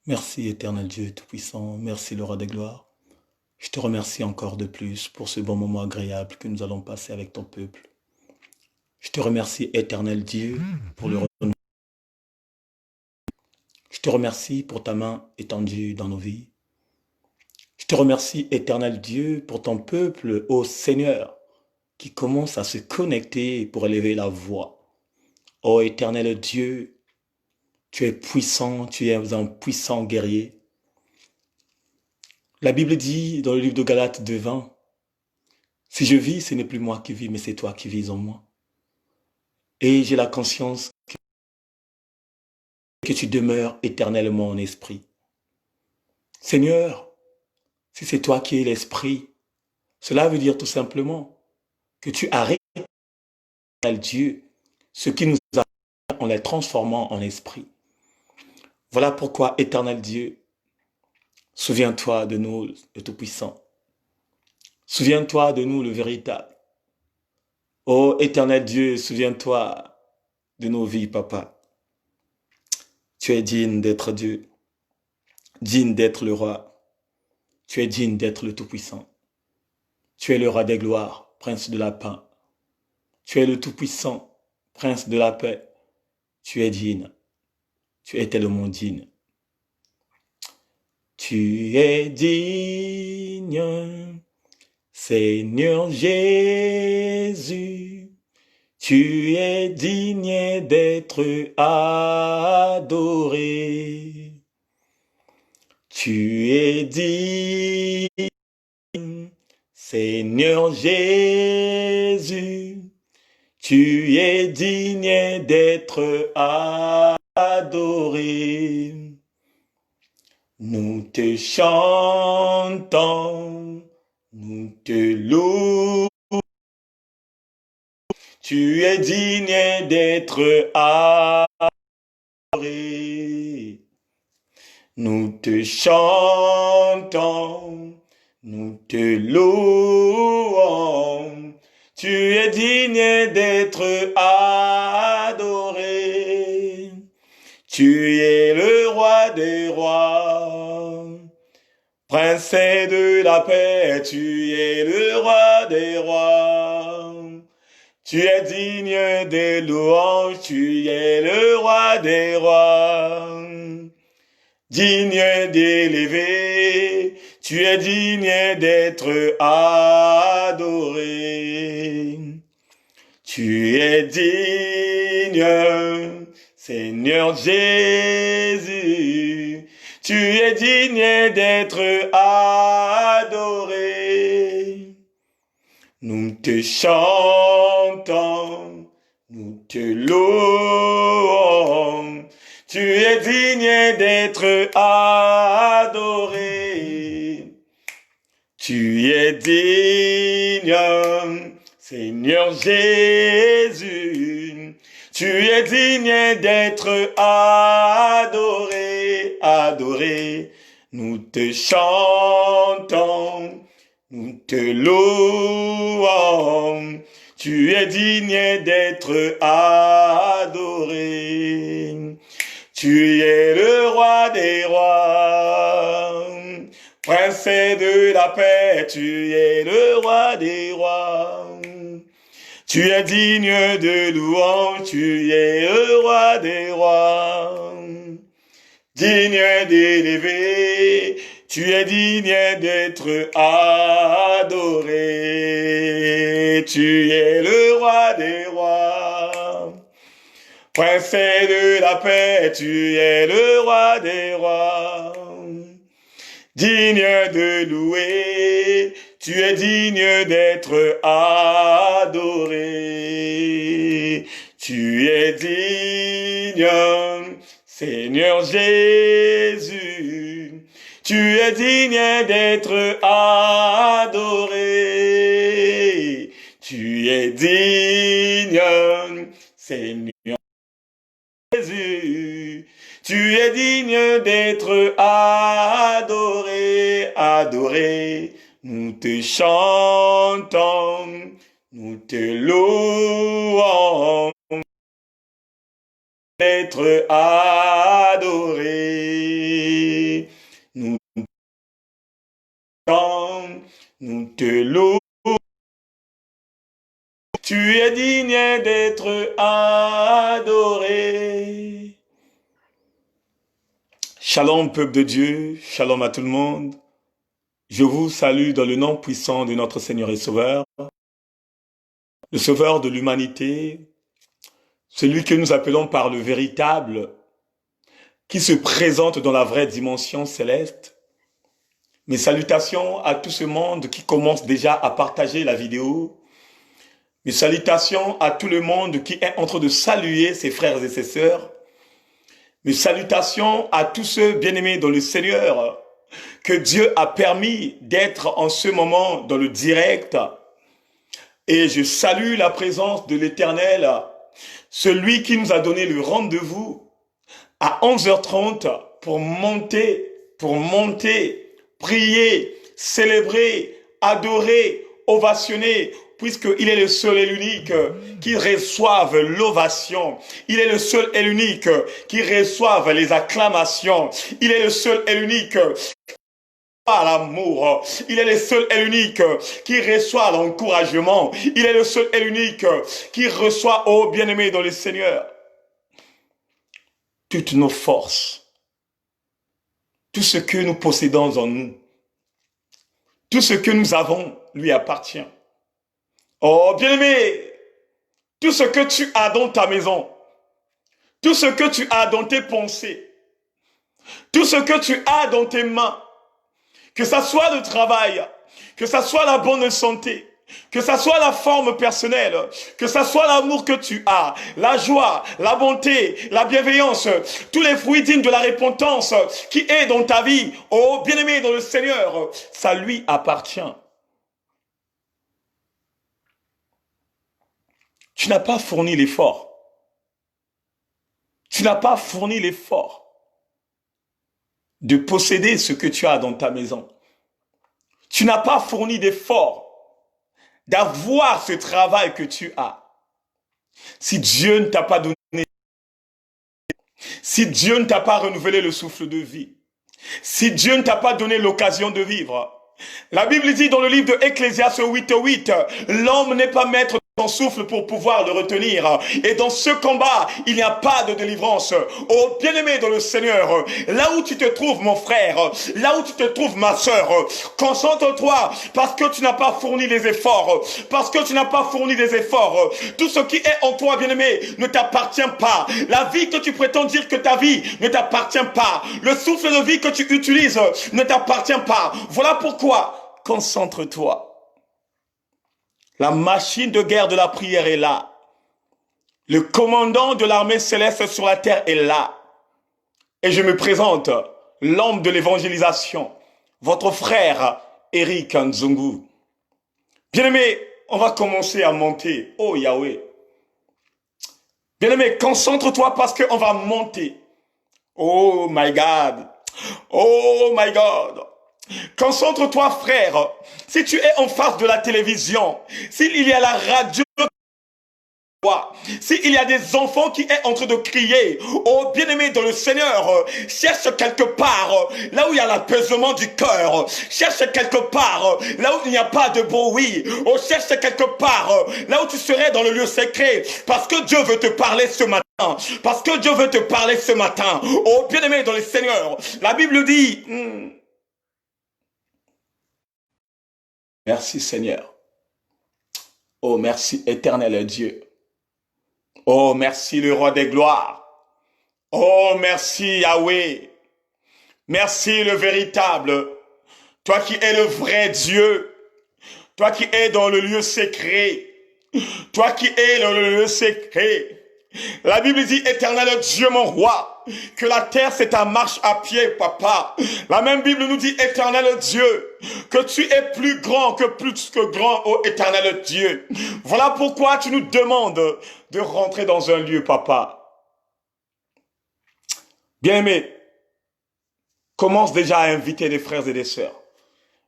Merci éternel Dieu Tout-Puissant, merci le Roi des gloires. Je te remercie encore de plus pour ce bon moment agréable que nous allons passer avec ton peuple. Je te remercie éternel Dieu pour le retour. Je te remercie pour ta main étendue dans nos vies. Je te remercie éternel Dieu pour ton peuple, ô Seigneur, qui commence à se connecter pour élever la voix. Ô éternel Dieu, tu es puissant, tu es un puissant guerrier. La Bible dit dans le livre de Galates 2:20, si je vis, ce n'est plus moi qui vis, mais c'est toi qui vis en moi. Et j'ai la conscience que tu demeures éternellement en esprit. Seigneur, si c'est toi qui es l'esprit, cela veut dire tout simplement que tu arrêtes, Dieu, ce qui nous a en les transformant en esprit. Voilà pourquoi, éternel Dieu, souviens-toi de nous, le Tout-Puissant. Souviens-toi de nous, le véritable. Ô éternel Dieu, souviens-toi de nos vies, papa. Tu es digne d'être Dieu, digne d'être le roi. Tu es digne d'être le Tout-Puissant. Tu es le roi des gloires, prince de la paix. Tu es le Tout-Puissant, prince de la paix. Tu es digne. Tu es tellement digne. Tu es digne, Seigneur Jésus. Tu es digne d'être adoré. Tu es digne, Seigneur Jésus. Tu es digne d'être adoré. Nous te chantons, nous te louons. Tu es digne d'être adoré. Nous te chantons, nous te louons. Tu es digne d'être adoré. Tu es le roi des rois, prince de la paix. Tu es le roi des rois. Tu es digne de louange. Tu es le roi des rois. Digne d'élever, tu es digne d'être adoré. Tu es digne, Seigneur Jésus. Tu es digne d'être adoré. Nous te chantons, nous te louons. Tu es digne d'être adoré. Tu es digne, Seigneur Jésus. Tu es digne d'être adoré, adoré. Nous te chantons, nous te louons. Tu es digne d'être adoré. Tu es le roi des rois, prince de la paix. Tu es le roi des rois. Tu es digne de louange. Tu es le roi des rois. Digne d'élever. Tu es digne d'être adoré. Tu es le roi des rois. Prince de la paix, tu es le roi des rois. Digne de louer, tu es digne d'être adoré. Tu es digne, Seigneur Jésus. Tu es digne d'être adoré. Tu es digne, Seigneur Jésus, tu es digne d'être adoré, adoré. Nous te chantons, nous te louons, d'être adoré. te loue. Tu es digne d'être adoré. Shalom, peuple de Dieu, shalom à tout le monde. Je vous salue dans le nom puissant de notre Seigneur et Sauveur, le Sauveur de l'humanité, celui que nous appelons par le véritable, qui se présente dans la vraie dimension céleste. Mes salutations à tout ce monde qui commence déjà à partager la vidéo. Mes salutations à tout le monde qui est en train de saluer ses frères et ses sœurs. Mes salutations à tous ceux bien-aimés dans le Seigneur que Dieu a permis d'être en ce moment dans le direct. Et je salue la présence de l'Éternel, celui qui nous a donné le rendez-vous à 11h30 pour monter, prier, célébrer, adorer, ovationner, puisqu'il est le seul et l'unique qui reçoive l'ovation. Il est le seul et l'unique qui reçoive les acclamations. Il est le seul et l'unique à l'amour. Il est le seul et l'unique qui reçoit l'encouragement. Il est le seul et l'unique qui reçoit, oh bien-aimé dans le Seigneur, toutes nos forces, tout ce que nous possédons en nous, tout ce que nous avons lui appartient. Oh bien-aimé, tout ce que tu as dans ta maison, tout ce que tu as dans tes pensées, tout ce que tu as dans tes mains, que ça soit le travail, que ça soit la bonne santé, que ça soit la forme personnelle, que ça soit l'amour que tu as, la joie, la bonté, la bienveillance, tous les fruits dignes de la repentance qui est dans ta vie, oh bien-aimé dans le Seigneur, ça lui appartient. Tu n'as pas fourni l'effort. Tu n'as pas fourni l'effort de posséder ce que tu as dans ta maison. Tu n'as pas fourni d'effort d'avoir ce travail que tu as. Si Dieu ne t'a pas donné, si Dieu ne t'a pas renouvelé le souffle de vie, si Dieu ne t'a pas donné l'occasion de vivre, la Bible dit dans le livre de Ecclésiaste 8:8, l'homme n'est pas maître de son souffle pour pouvoir le retenir. Et dans ce combat, il n'y a pas de délivrance. Oh bien-aimé dans le Seigneur, là où tu te trouves mon frère, là où tu te trouves ma sœur, concentre-toi parce que tu n'as pas fourni les efforts. Parce que tu n'as pas fourni les efforts. Tout ce qui est en toi, bien-aimé, ne t'appartient pas. La vie que tu prétends dire que ta vie ne t'appartient pas. Le souffle de vie que tu utilises ne t'appartient pas. Voilà pourquoi concentre-toi. La machine de guerre de la prière est là. Le commandant de l'armée céleste sur la terre est là. Et je me présente, l'homme de l'évangélisation, votre frère Eric Nzungu. Bien-aimé, on va commencer à monter. Oh Yahweh. Bien-aimé, concentre-toi parce qu'on va monter. Oh my God. Oh my God. Concentre-toi, frère. Si tu es en face de la télévision, s'il y a la radio, s'il y a des enfants qui est en train de crier, oh bien-aimé dans le Seigneur, cherche quelque part, là où il y a l'apaisement du cœur, cherche quelque part, là où il n'y a pas de bruit, oh cherche quelque part, là où tu serais dans le lieu secret, parce que Dieu veut te parler ce matin, parce que Dieu veut te parler ce matin, oh bien-aimé dans le Seigneur. La Bible dit, merci Seigneur. Oh merci éternel Dieu. Oh merci le roi des gloires. Oh merci Yahweh. Merci le véritable. Toi qui es le vrai Dieu. Toi qui es dans le lieu secret. Toi qui es dans le lieu secret. La Bible dit, éternel Dieu mon roi, que la terre c'est ta marche à pied, papa. La même Bible nous dit, éternel Dieu, que tu es plus grand que grand, ô éternel Dieu. Voilà pourquoi tu nous demandes de rentrer dans un lieu, papa. Bien-aimé, commence déjà à inviter des frères et des sœurs.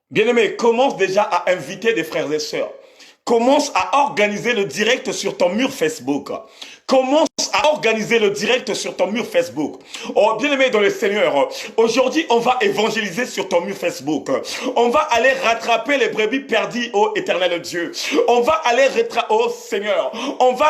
Bien-aimé, commence déjà à inviter des frères et sœurs. Commence à organiser le direct sur ton mur Facebook. Commence à à organiser le direct sur ton mur Facebook. Oh, bien-aimé dans le Seigneur, aujourd'hui, on va évangéliser sur ton mur Facebook. On va aller rattraper les brebis perdues, ô éternel Dieu. On va aller oh Seigneur, on va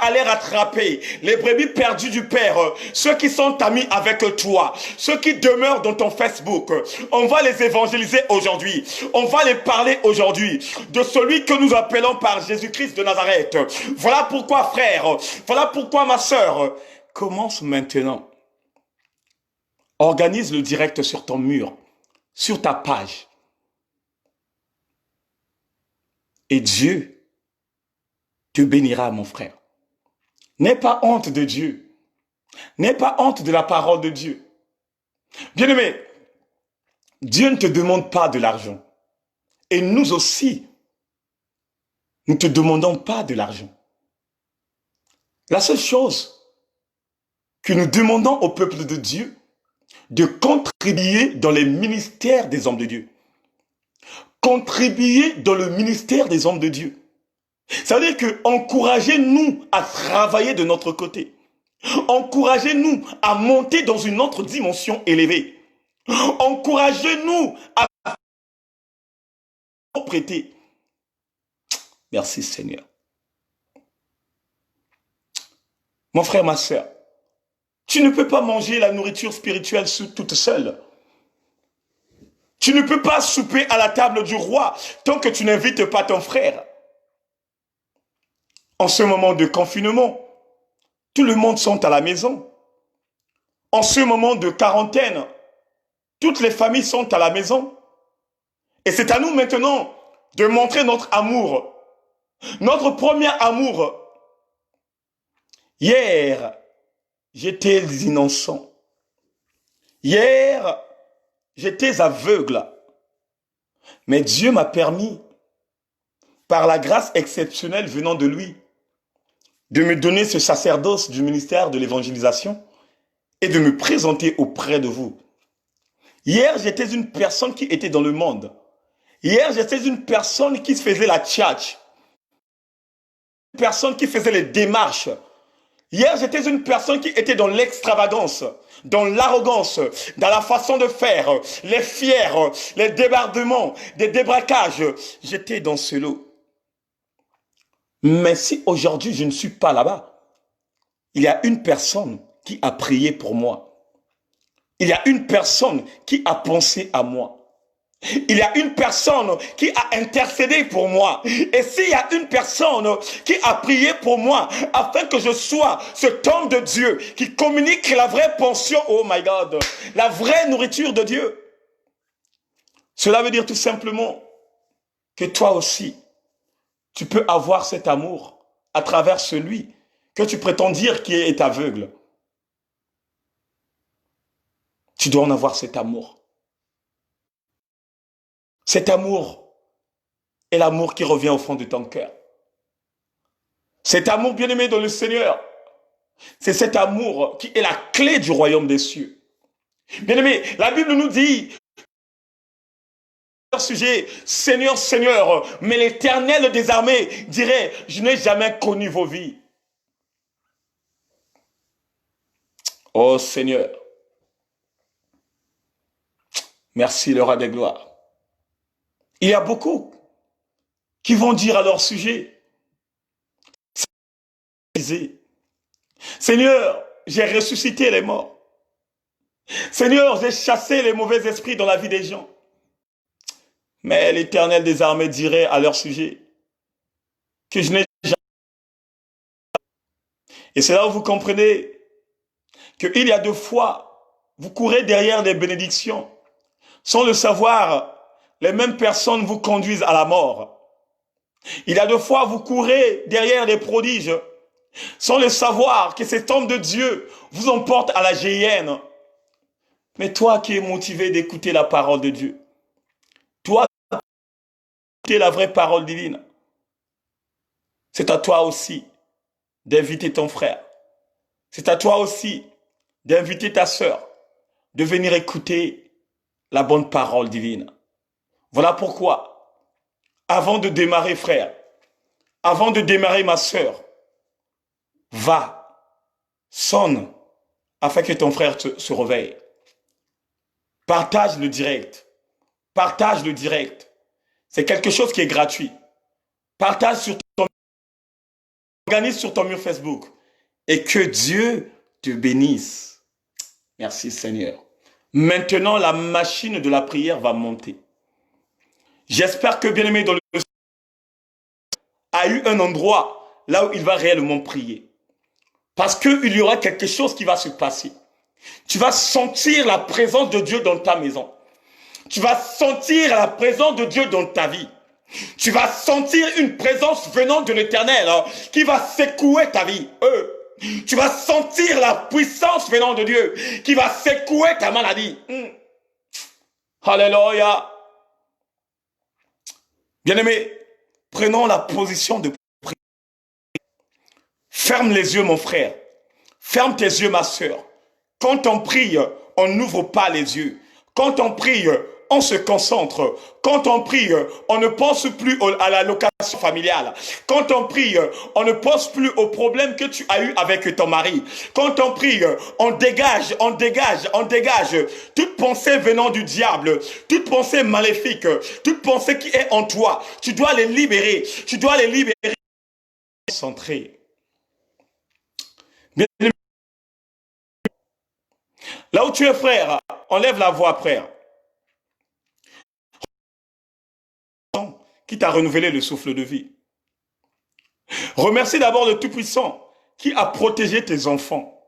aller rattraper les brebis perdues du Père, ceux qui sont amis avec toi, ceux qui demeurent dans ton Facebook. On va les évangéliser aujourd'hui. On va les parler aujourd'hui de celui que nous appelons par Jésus-Christ de Nazareth. Voilà pourquoi, frère, voilà pourquoi, ma sœur, commence maintenant. Organise le direct sur ton mur, sur ta page. Et Dieu te bénira, mon frère. N'aie pas honte de Dieu. N'aie pas honte de la parole de Dieu. Bien-aimé, Dieu ne te demande pas de l'argent. Et nous aussi, nous ne te demandons pas de l'argent. La seule chose que nous demandons au peuple de Dieu, de contribuer dans les ministères des hommes de Dieu. Contribuer dans le ministère des hommes de Dieu. Ça veut dire que encouragez-nous à travailler de notre côté. Encouragez-nous à monter dans une autre dimension élevée. Encouragez-nous à prêter. Merci Seigneur. Mon frère, ma soeur, tu ne peux pas manger la nourriture spirituelle toute seule. Tu ne peux pas souper à la table du roi tant que tu n'invites pas ton frère. En ce moment de confinement, tout le monde sont à la maison. En ce moment de quarantaine, toutes les familles sont à la maison. Et c'est à nous maintenant de montrer notre amour. Notre premier amour. Hier, j'étais innocent. Hier, j'étais aveugle. Mais Dieu m'a permis, par la grâce exceptionnelle venant de lui, de me donner ce sacerdoce du ministère de l'évangélisation et de me présenter auprès de vous. Hier, j'étais une personne qui était dans le monde. Hier, j'étais une personne qui faisait la tchatch. Une personne qui faisait les démarches. Hier, j'étais une personne qui était dans l'extravagance, dans l'arrogance, dans la façon de faire, les fiers, les débordements, des débraquages. J'étais dans ce lot. Mais si aujourd'hui je ne suis pas là-bas, il y a une personne qui a prié pour moi. Il y a une personne qui a pensé à moi. Il y a une personne qui a intercédé pour moi. Et s'il y a une personne qui a prié pour moi afin que je sois cet homme de Dieu qui communique la vraie pension, oh my God, la vraie nourriture de Dieu, cela veut dire tout simplement que toi aussi, tu peux avoir cet amour à travers celui que tu prétends dire qui est aveugle. Tu dois en avoir cet amour. Cet amour est l'amour qui revient au fond de ton cœur. Cet amour bien-aimé dans le Seigneur, c'est cet amour qui est la clé du royaume des cieux. Bien-aimé, la Bible nous dit, sujet, Seigneur, Seigneur, mais l'Éternel des armées dirait, je n'ai jamais connu vos vies. Oh Seigneur, merci le roi des gloires. Il y a beaucoup qui vont dire à leur sujet, Seigneur, j'ai ressuscité les morts. Seigneur, j'ai chassé les mauvais esprits dans la vie des gens. Mais l'Éternel des armées dirait à leur sujet que je n'ai jamais. Et c'est là où vous comprenez qu'il y a 2 fois, vous courez derrière des bénédictions. Sans le savoir, les mêmes personnes vous conduisent à la mort. Il y a 2 fois, vous courez derrière des prodiges. Sans le savoir que cet homme de Dieu vous emporte à la géhenne. Mais toi qui es motivé d'écouter la parole de Dieu, toi qui écouter la vraie parole divine, c'est à toi aussi d'inviter ton frère. C'est à toi aussi d'inviter ta sœur de venir écouter la bonne parole divine. Voilà pourquoi, avant de démarrer frère, avant de démarrer ma sœur, Va, sonne, afin que ton frère se réveille. Partage le direct. Partage le direct. C'est quelque chose qui est gratuit. Partage sur ton organise sur ton mur Facebook. Et que Dieu te bénisse. Merci Seigneur. Maintenant, la machine de la prière va monter. J'espère que bien-aimé dans le a eu un endroit là où il va réellement prier. Parce qu'il y aura quelque chose qui va se passer. Tu vas sentir la présence de Dieu dans ta maison. Tu vas sentir la présence de Dieu dans ta vie. Tu vas sentir une présence venant de l'Éternel qui va secouer ta vie. Tu vas sentir la puissance venant de Dieu qui va secouer ta maladie. Alléluia. Bien-aimé, prenons la position de prière. Ferme les yeux, mon frère. Ferme tes yeux, ma soeur. Quand on prie, on n'ouvre pas les yeux. Quand on prie, on se concentre. Quand on prie, on ne pense plus à la location familiale. Quand on prie, on ne pense plus aux problèmes que tu as eu avec ton mari. Quand on prie, on dégage toute pensée venant du diable, toute pensée maléfique, toute pensée qui est en toi. Tu dois les libérer. Tu dois les libérer. Centré. Là où tu es, frère, enlève la voix, frère. Qui t'a renouvelé le souffle de vie. Remercie d'abord le Tout-Puissant qui a protégé tes enfants.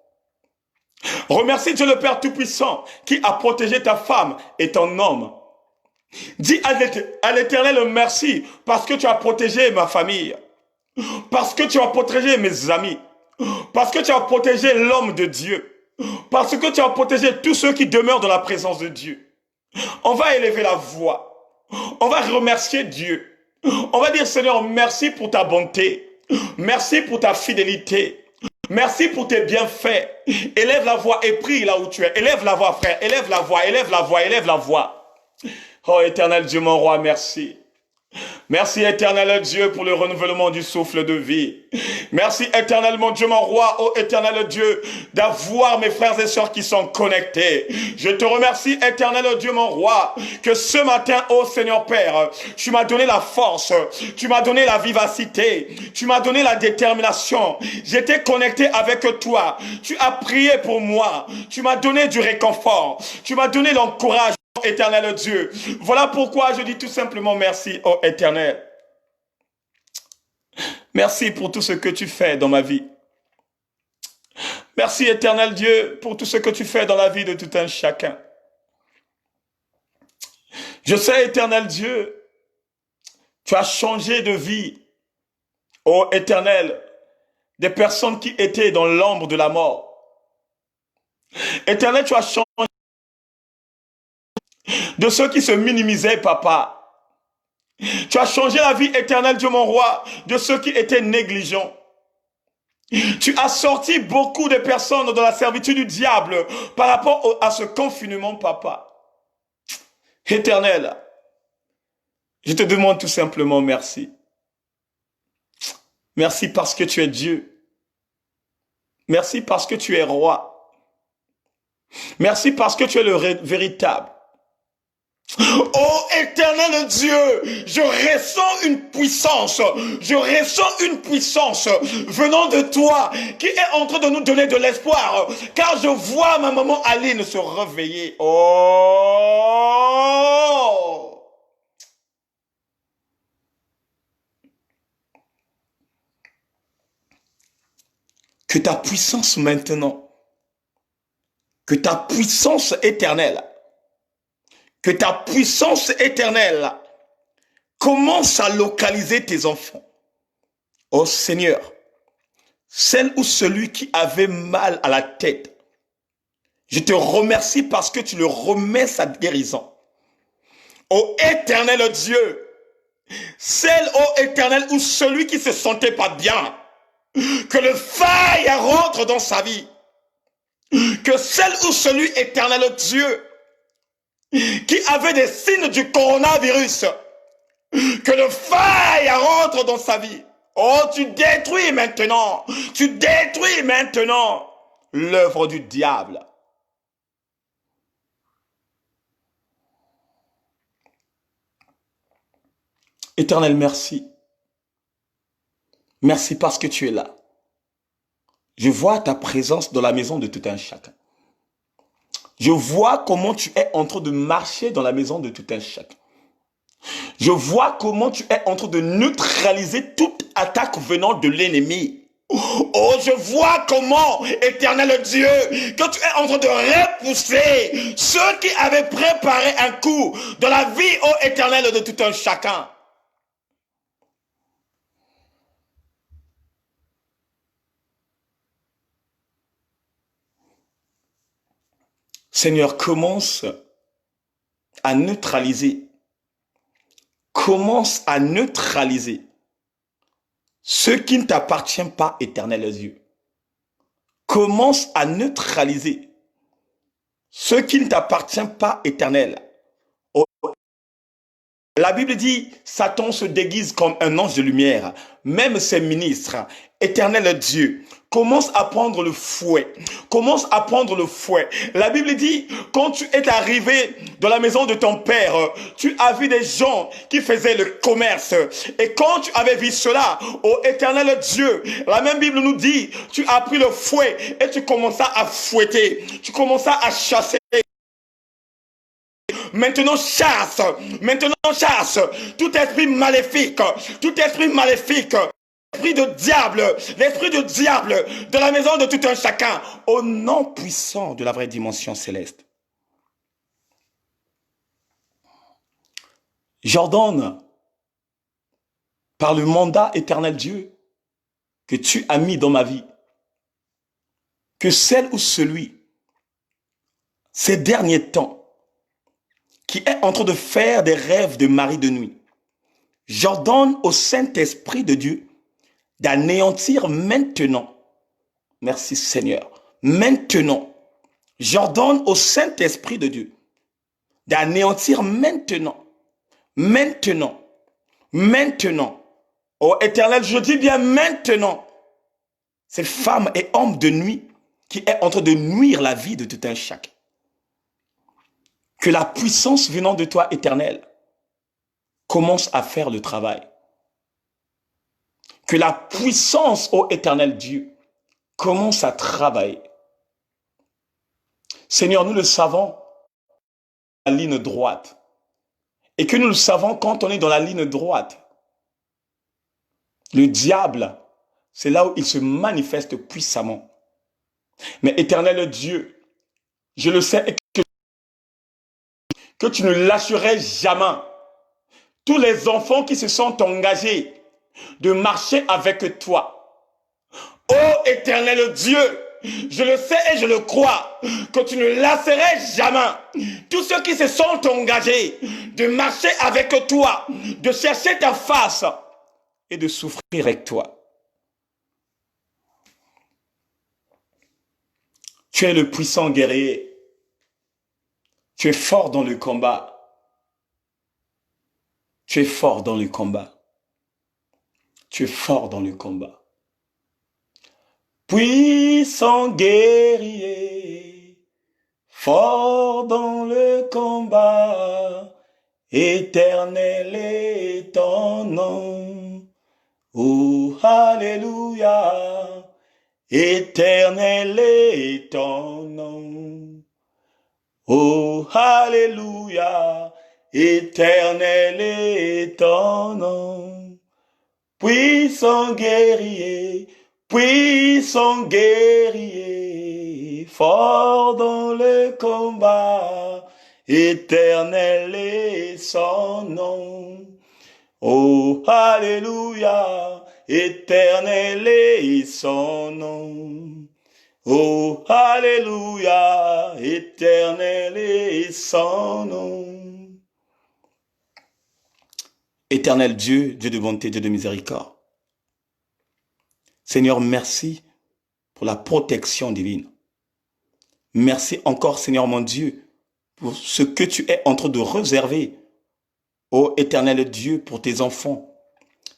Remercie Dieu le Père Tout-Puissant qui a protégé ta femme et ton homme. Dis à l'Éternel merci parce que tu as protégé ma famille. Parce que tu as protégé mes amis. Parce que tu as protégé l'homme de Dieu. Parce que tu as protégé tous ceux qui demeurent dans la présence de Dieu. On va élever la voix. On va remercier Dieu. On va dire, Seigneur, merci pour ta bonté. Merci pour ta fidélité. Merci pour tes bienfaits. Élève la voix et prie là où tu es. Élève la voix, frère. Élève la voix, élève la voix, élève la voix. Oh, éternel Dieu, mon roi, merci. Merci éternel Dieu pour le renouvellement du souffle de vie. Merci éternel mon Dieu, mon roi, oh éternel Dieu, d'avoir mes frères et sœurs qui sont connectés. Je te remercie éternel Dieu, mon roi, que ce matin, oh Seigneur Père, tu m'as donné la force, tu m'as donné la vivacité, tu m'as donné la détermination. J'étais connecté avec toi, tu as prié pour moi, tu m'as donné du réconfort, tu m'as donné l'encouragement. Éternel Dieu, voilà pourquoi je dis tout simplement merci, oh éternel. Merci pour tout ce que tu fais dans ma vie. Merci éternel Dieu pour tout ce que tu fais dans la vie de tout un chacun. Je sais éternel Dieu, tu as changé de vie, oh éternel, des personnes qui étaient dans l'ombre de la mort. Éternel, tu as changé de ceux qui se minimisaient, papa. Tu as changé la vie éternelle, Dieu mon roi, de ceux qui étaient négligents. Tu as sorti beaucoup de personnes de la servitude du diable par rapport à ce confinement, papa. Éternel, je te demande tout simplement merci. Merci parce que tu es Dieu. Merci parce que tu es roi. Merci parce que tu es le véritable. Oh éternel Dieu, je ressens une puissance venant de toi qui est en train de nous donner de l'espoir, car je vois ma maman Aline se réveiller. Oh! Que ta puissance maintenant, que ta puissance éternelle, que ta puissance éternelle commence à localiser tes enfants. Oh Seigneur, celle ou celui qui avait mal à la tête, je te remercie parce que tu le remets sa guérison. Oh éternel Dieu, celle, oh éternel, ou celui qui se sentait pas bien, que le feu rentre dans sa vie. Que celle ou celui éternel Dieu, qui avait des signes du coronavirus, que le feu rentre dans sa vie. Oh, tu détruis maintenant l'œuvre du diable. Éternel, merci. Merci parce que tu es là. Je vois ta présence dans la maison de tout un chacun. Je vois comment tu es en train de marcher dans la maison de tout un chacun. Je vois comment tu es en train de neutraliser toute attaque venant de l'ennemi. Oh, je vois comment, éternel Dieu, que tu es en train de repousser ceux qui avaient préparé un coup dans la vie, oh éternel, de tout un chacun. Seigneur, commence à neutraliser ce qui ne t'appartient pas, éternel Dieu. Commence à neutraliser ce qui ne t'appartient pas, éternel. Oh, la Bible dit, Satan se déguise comme un ange de lumière. Même ses ministres, éternel Dieu, commence à prendre le fouet. Commence à prendre le fouet. La Bible dit, quand tu es arrivé dans la maison de ton père, tu as vu des gens qui faisaient le commerce. Et quand tu avais vu cela, ô éternel Dieu, la même Bible nous dit, tu as pris le fouet et tu commenças à fouetter. Tu commenças à chasser. Maintenant chasse tout esprit maléfique, l'esprit de diable de la maison de tout un chacun, au nom puissant de la vraie dimension céleste. J'ordonne, par le mandat éternel Dieu que tu as mis dans ma vie, que celle ou celui, ces derniers temps, qui est en train de faire des rêves de mari de nuit, j'ordonne au Saint-Esprit de Dieu d'anéantir maintenant. Merci Seigneur. Maintenant, j'ordonne au Saint-Esprit de Dieu d'anéantir maintenant. Oh Éternel, je dis bien maintenant, cette femme et homme de nuit qui est en train de nuire la vie de tout un chacun. Que la puissance venant de toi, Éternel, commence à faire le travail. Que la puissance, ô Éternel Dieu, commence à travailler. Seigneur, nous le savons, la ligne droite. Et que nous le savons quand on est dans la ligne droite. Le diable, c'est là où il se manifeste puissamment. Mais Éternel Dieu, je le sais que tu ne lâcherais jamais tous les enfants qui se sont engagés de marcher avec toi. Ô éternel Dieu, je le sais et je le crois, que tu ne lâcherais jamais tous ceux qui se sont engagés de marcher avec toi, de chercher ta face et de souffrir avec toi. Tu es le puissant guerrier. Tu es fort dans le combat. Tu es fort dans le combat. Tu es fort dans le combat. Puissant guerrier, fort dans le combat, éternel est ton nom. Oh, alléluia, éternel est ton nom. Oh, alléluia, éternel est ton nom. Puissant guerrier, fort dans le combat, éternel est son nom. Oh, alléluia, éternel est son nom. Oh, alléluia, éternel est son nom. Éternel Dieu, Dieu de bonté, Dieu de miséricorde. Seigneur, merci pour la protection divine. Merci encore, Seigneur mon Dieu, pour ce que tu es en train de réserver, ô éternel Dieu, pour tes enfants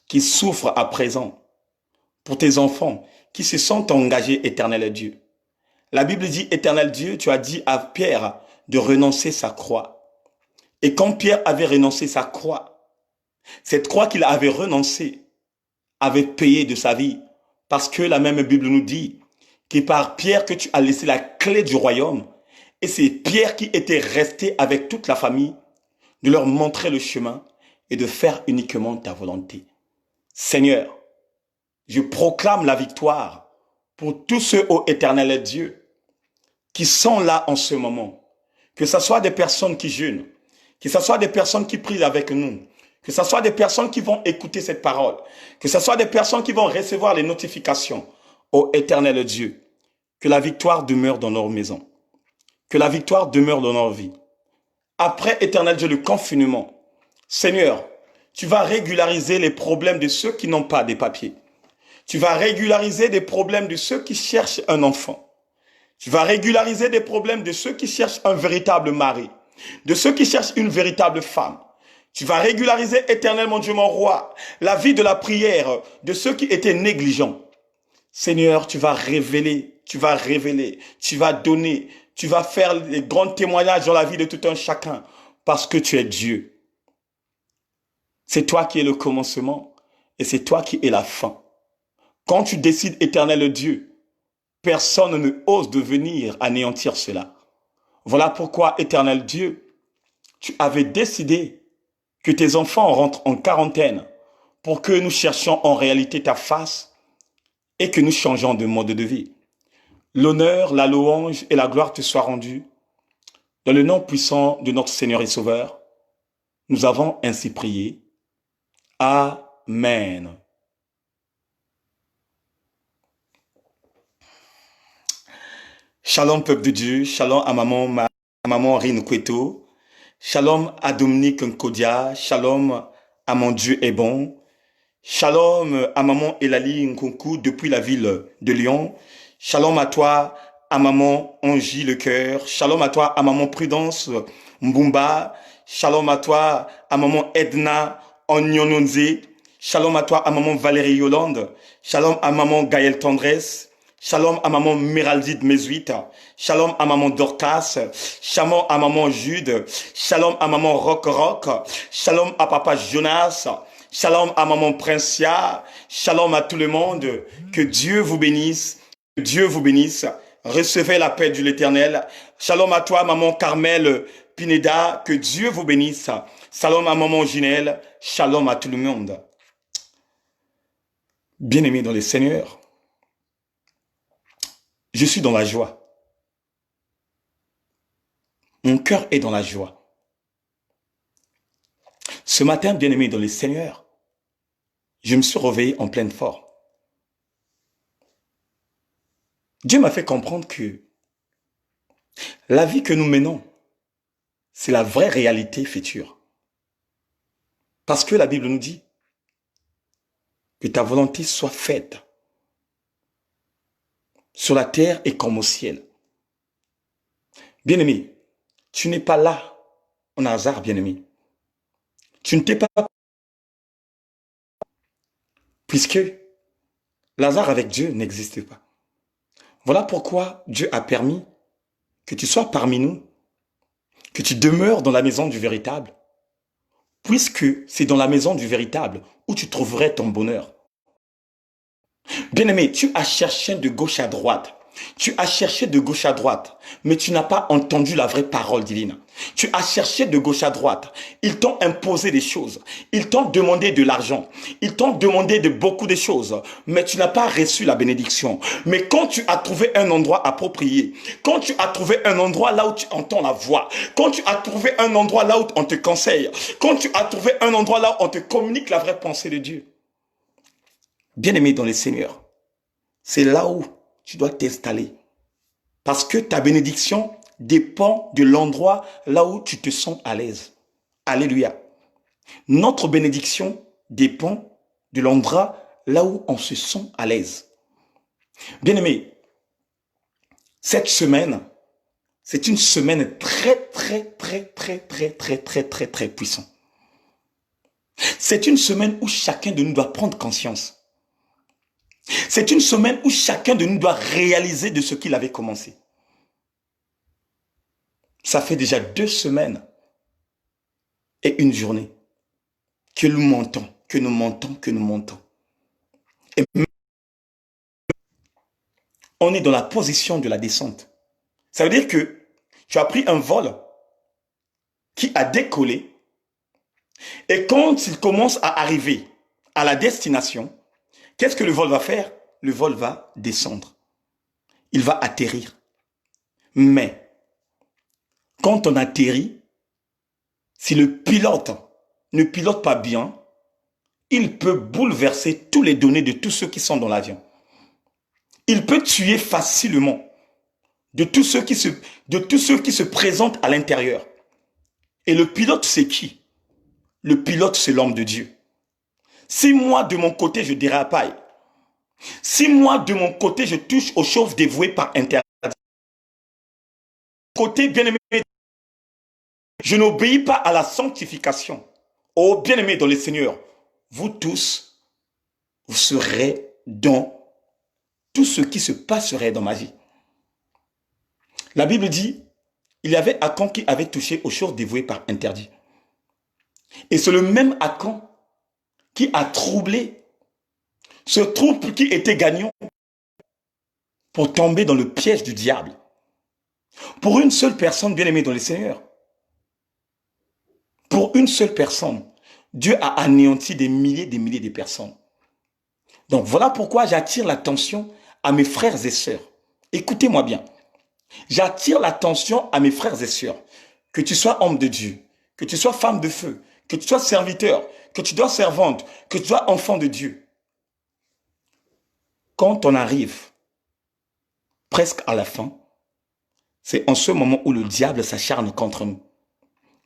qui souffrent à présent. pour tes enfants qui se sont engagés, éternel Dieu. La Bible dit, éternel Dieu, tu as dit à Pierre de renoncer sa croix. Et quand Pierre avait renoncé sa croix, cette croix qu'il avait renoncée avait payé de sa vie. Parce que la même Bible nous dit que par Pierre que tu as laissé la clé du royaume. Et c'est Pierre qui était resté avec toute la famille, de leur montrer le chemin et de faire uniquement ta volonté. Seigneur, je proclame la victoire pour tous ceux, ô éternel Dieu, qui sont là en ce moment. Que ce soit des personnes qui jeûnent, que ce soit des personnes qui prient avec nous, que ce soit des personnes qui vont écouter cette parole, que ce soit des personnes qui vont recevoir les notifications, ô éternel Dieu, que la victoire demeure dans leur maison, que la victoire demeure dans leur vie. Après, éternel Dieu, le confinement, Seigneur, tu vas régulariser les problèmes de ceux qui n'ont pas des papiers. Tu vas régulariser des problèmes de ceux qui cherchent un enfant. Tu vas régulariser des problèmes de ceux qui cherchent un véritable mari, de ceux qui cherchent une véritable femme. Tu vas régulariser, éternel mon Dieu, mon roi, la vie de la prière de ceux qui étaient négligents. Seigneur, tu vas révéler, tu vas donner, tu vas faire les grands témoignages dans la vie de tout un chacun parce que tu es Dieu. C'est toi qui es le commencement et c'est toi qui es la fin. Quand tu décides, éternel Dieu, personne ne ose de venir anéantir cela. Voilà pourquoi, éternel Dieu, tu avais décidé que tes enfants rentrent en quarantaine pour que nous cherchions en réalité ta face et que nous changeons de mode de vie. L'honneur, la louange et la gloire te soient rendus. Dans le nom puissant de notre Seigneur et Sauveur, nous avons ainsi prié. Amen. Shalom peuple de Dieu, shalom à maman Rine Kweto, shalom à Dominique Nkodia, shalom à mon Dieu est bon, shalom à maman Elali Nkunku depuis la ville de Lyon, shalom à toi à maman Angie Le Cœur, shalom à toi à maman Prudence Mbumba, shalom à toi à maman Edna Onyononze, shalom à toi à maman Valérie Yolande, shalom à maman Gaëlle Tendresse, shalom à maman Méraldide Mésuite, shalom à maman Dorcas, shalom à maman Jude, shalom à maman Rock, shalom à papa Jonas, shalom à maman Princia, shalom à tout le monde, que Dieu vous bénisse, que Dieu vous bénisse, recevez la paix de l'Éternel, shalom à toi maman Carmel Pineda, que Dieu vous bénisse, shalom à maman Ginelle, shalom à tout le monde. Bien-aimés dans le Seigneur, je suis dans la joie. Mon cœur est dans la joie. Ce matin, bien-aimé dans le Seigneur, je me suis réveillé en pleine forme. Dieu m'a fait comprendre que la vie que nous menons, c'est la vraie réalité future. Parce que la Bible nous dit que ta volonté soit faite sur la terre et comme au ciel. Bien-aimé, tu n'es pas là en hasard, bien-aimé. Tu ne t'es pas... Puisque l'hasard avec Dieu n'existe pas. Voilà pourquoi Dieu a permis que tu sois parmi nous, que tu demeures dans la maison du véritable, puisque c'est dans la maison du véritable où tu trouverais ton bonheur. Bien-aimé, tu as cherché de gauche à droite. Tu as cherché de gauche à droite, mais tu n'as pas entendu la vraie parole divine. Tu as cherché de gauche à droite. Ils t'ont imposé des choses. Ils t'ont demandé de l'argent. Ils t'ont demandé de beaucoup de choses, mais tu n'as pas reçu la bénédiction. Mais quand tu as trouvé un endroit approprié, quand tu as trouvé un endroit là où tu entends la voix, quand tu as trouvé un endroit là où on te conseille, quand tu as trouvé un endroit là où on te communique la vraie pensée de Dieu, bien-aimé dans le Seigneur, c'est là où tu dois t'installer. Parce que ta bénédiction dépend de l'endroit là où tu te sens à l'aise. Alléluia. Notre bénédiction dépend de l'endroit là où on se sent à l'aise. Bien-aimé, cette semaine, c'est une semaine très puissante. C'est une semaine où chacun de nous doit prendre conscience C'est une semaine où chacun de nous doit réaliser de ce qu'il avait commencé. Ça fait déjà 2 semaines et une journée que nous montons, que nous montons, que nous montons. Et on est dans la position de la descente. Ça veut dire que tu as pris un vol qui a décollé et quand il commence à arriver à la destination, qu'est-ce que le vol va faire? Le vol va descendre. Il va atterrir. Mais quand on atterrit, si le pilote ne pilote pas bien, il peut bouleverser tous les données de tous ceux qui sont dans l'avion. Il peut tuer facilement de tous ceux qui se présentent à l'intérieur. Et le pilote, c'est qui? Le pilote, c'est l'homme de Dieu. Si moi, de mon côté, je dérapaille, si moi, de mon côté, je touche aux choses dévouées par interdit, côté bien-aimé, je n'obéis pas à la sanctification. Oh, bien-aimé dans le Seigneur, vous tous, vous serez dans tout ce qui se passerait dans ma vie. La Bible dit, il y avait Achan qui avait touché aux choses dévouées par interdit. Et c'est le même Achan qui a troublé ce trouble qui était gagnant pour tomber dans le piège du diable. Pour une seule personne, bien-aimée dans le Seigneur, pour une seule personne, Dieu a anéanti des milliers de personnes. Donc voilà pourquoi j'attire l'attention à mes frères et sœurs. Écoutez-moi bien. J'attire l'attention à mes frères et sœurs. Que tu sois homme de Dieu, que tu sois femme de feu, que tu sois serviteur, que tu sois servante, que tu sois enfant de Dieu. Quand on arrive presque à la fin, c'est en ce moment où le diable s'acharne contre nous.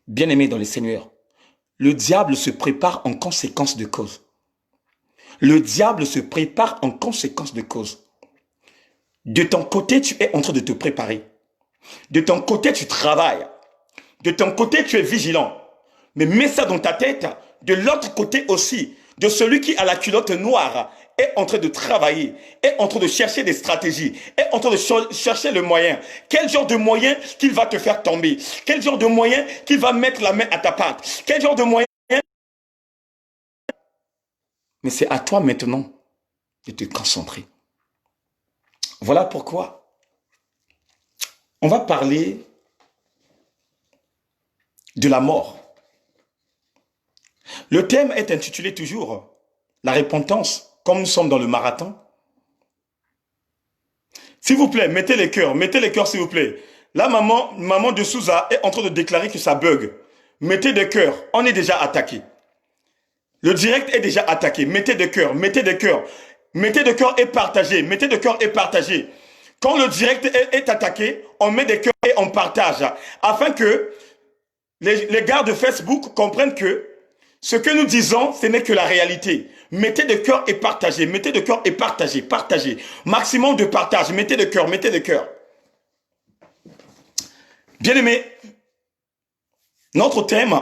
Bien-aimés dans le Seigneur, le diable se prépare en conséquence de cause. Le diable se prépare en conséquence de cause. De ton côté, tu es en train de te préparer. De ton côté, tu travailles. De ton côté, tu es vigilant. Mais mets ça dans ta tête. De l'autre côté aussi, de celui qui a la culotte noire est en train de travailler, est en train de chercher des stratégies, est en train de chercher le moyen. Quel genre de moyen qu'il va te faire tomber? Quel genre de moyen qu'il va mettre la main à ta pâte? Quel genre de moyen? Mais c'est à toi maintenant de te concentrer. Voilà pourquoi on va parler de la mort. Le thème est intitulé toujours la repentance, comme nous sommes dans le marathon. S'il vous plaît, mettez les cœurs s'il vous plaît. Là, maman de Souza est en train de déclarer que ça bug. Mettez des cœurs, on est déjà attaqué. Le direct est déjà attaqué, mettez des cœurs, mettez des cœurs. Mettez des cœurs et partagez, mettez des cœurs et partagez. Quand le direct est attaqué, on met des cœurs et on partage. Afin que les gars de Facebook comprennent que ce que nous disons, ce n'est que la réalité. Mettez de cœur et partagez. Mettez de cœur et partagez. Partagez. Maximum de partage. Mettez de cœur. Mettez de cœur. Bien-aimés, notre thème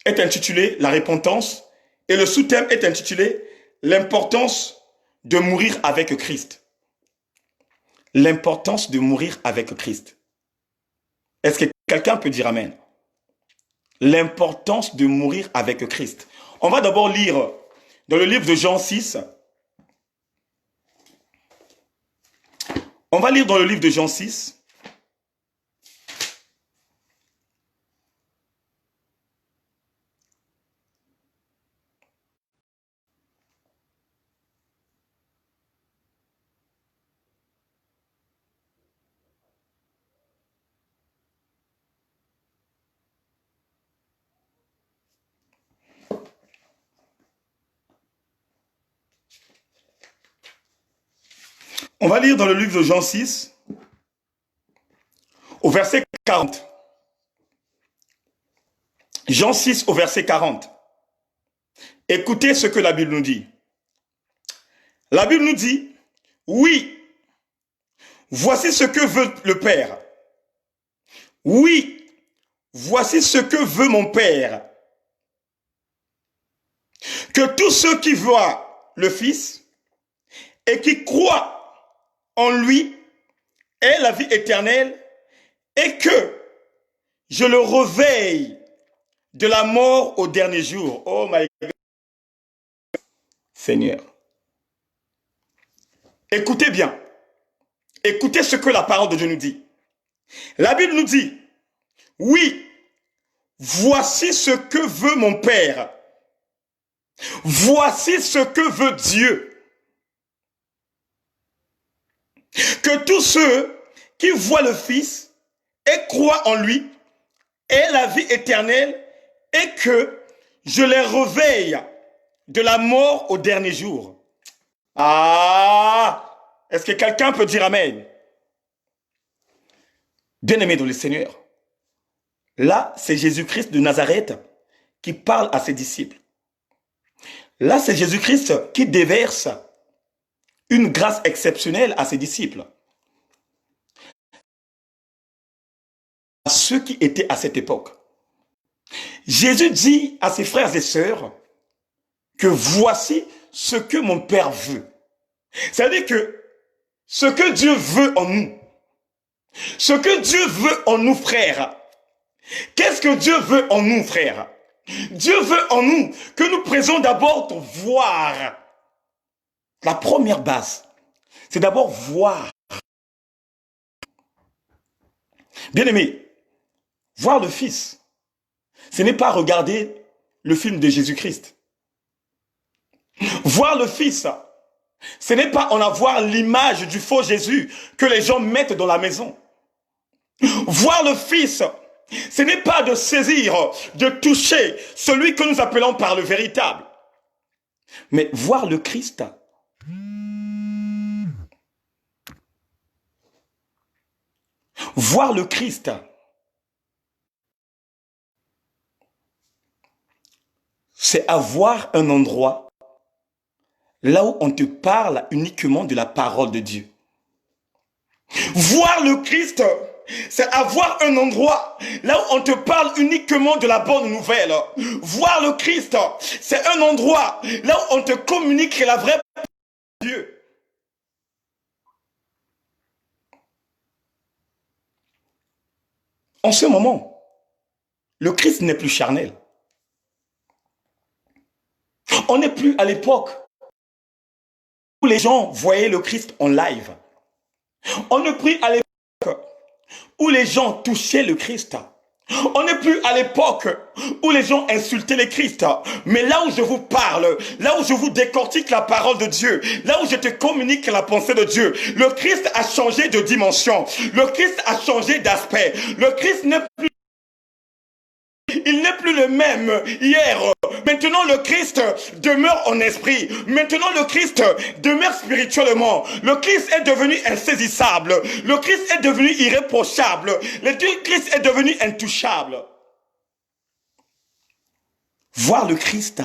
est intitulé la repentance et le sous-thème est intitulé l'importance de mourir avec Christ. L'importance de mourir avec Christ. Est-ce que quelqu'un peut dire amen? L'importance de mourir avec Christ. On va d'abord lire dans le livre de Jean 6. On va lire dans le livre de Jean 6. On va lire dans le livre de Jean 6, au verset 40. Jean 6 au verset 40. Écoutez ce que la Bible nous dit. La Bible nous dit, oui, voici ce que veut le Père. Oui, voici ce que veut mon Père. Que tous ceux qui voient le Fils et qui croit en lui ait la vie éternelle et que je le réveille de la mort au dernier jour. Oh my God. Seigneur. Écoutez bien. Écoutez ce que la parole de Dieu nous dit. La Bible nous dit, oui, voici ce que veut mon Père. Voici ce que veut Dieu. Que tous ceux qui voient le Fils et croient en lui aient la vie éternelle et que je les réveille de la mort au dernier jour. Ah! Est-ce que quelqu'un peut dire Amen? Bien-aimé dans le Seigneur, là, c'est Jésus-Christ de Nazareth qui parle à ses disciples. Là, c'est Jésus-Christ qui déverse une grâce exceptionnelle à ses disciples. À ceux qui étaient à cette époque. Jésus dit à ses frères et sœurs que voici ce que mon Père veut. C'est-à-dire que ce que Dieu veut en nous, ce que Dieu veut en nous, frères, qu'est-ce que Dieu veut en nous, frères? Dieu veut en nous que nous prenions d'abord voir. La première base, c'est d'abord voir. Bien-aimé, voir le Fils, ce n'est pas regarder le film de Jésus-Christ. Voir le Fils, ce n'est pas en avoir l'image du faux Jésus que les gens mettent dans la maison. Voir le Fils, ce n'est pas de saisir, de toucher celui que nous appelons par le véritable. Mais voir le Christ, voir le Christ, c'est avoir un endroit là où on te parle uniquement de la parole de Dieu. Voir le Christ, c'est avoir un endroit là où on te parle uniquement de la bonne nouvelle. Voir le Christ, c'est un endroit là où on te communique la vraie parole de Dieu. En ce moment, le Christ n'est plus charnel. On n'est plus à l'époque où les gens voyaient le Christ en live. On n'est plus à l'époque où les gens touchaient le Christ. On n'est plus à l'époque où les gens insultaient le Christ. Mais là où je vous parle, là où je vous décortique la parole de Dieu, là où je te communique la pensée de Dieu, le Christ a changé de dimension. Le Christ a changé d'aspect. Le Christ n'est plus... Il n'est plus le même hier. Maintenant, le Christ demeure en esprit. Maintenant, le Christ demeure spirituellement. Le Christ est devenu insaisissable. Le Christ est devenu irréprochable. Le Christ est devenu intouchable. Voir le Christ,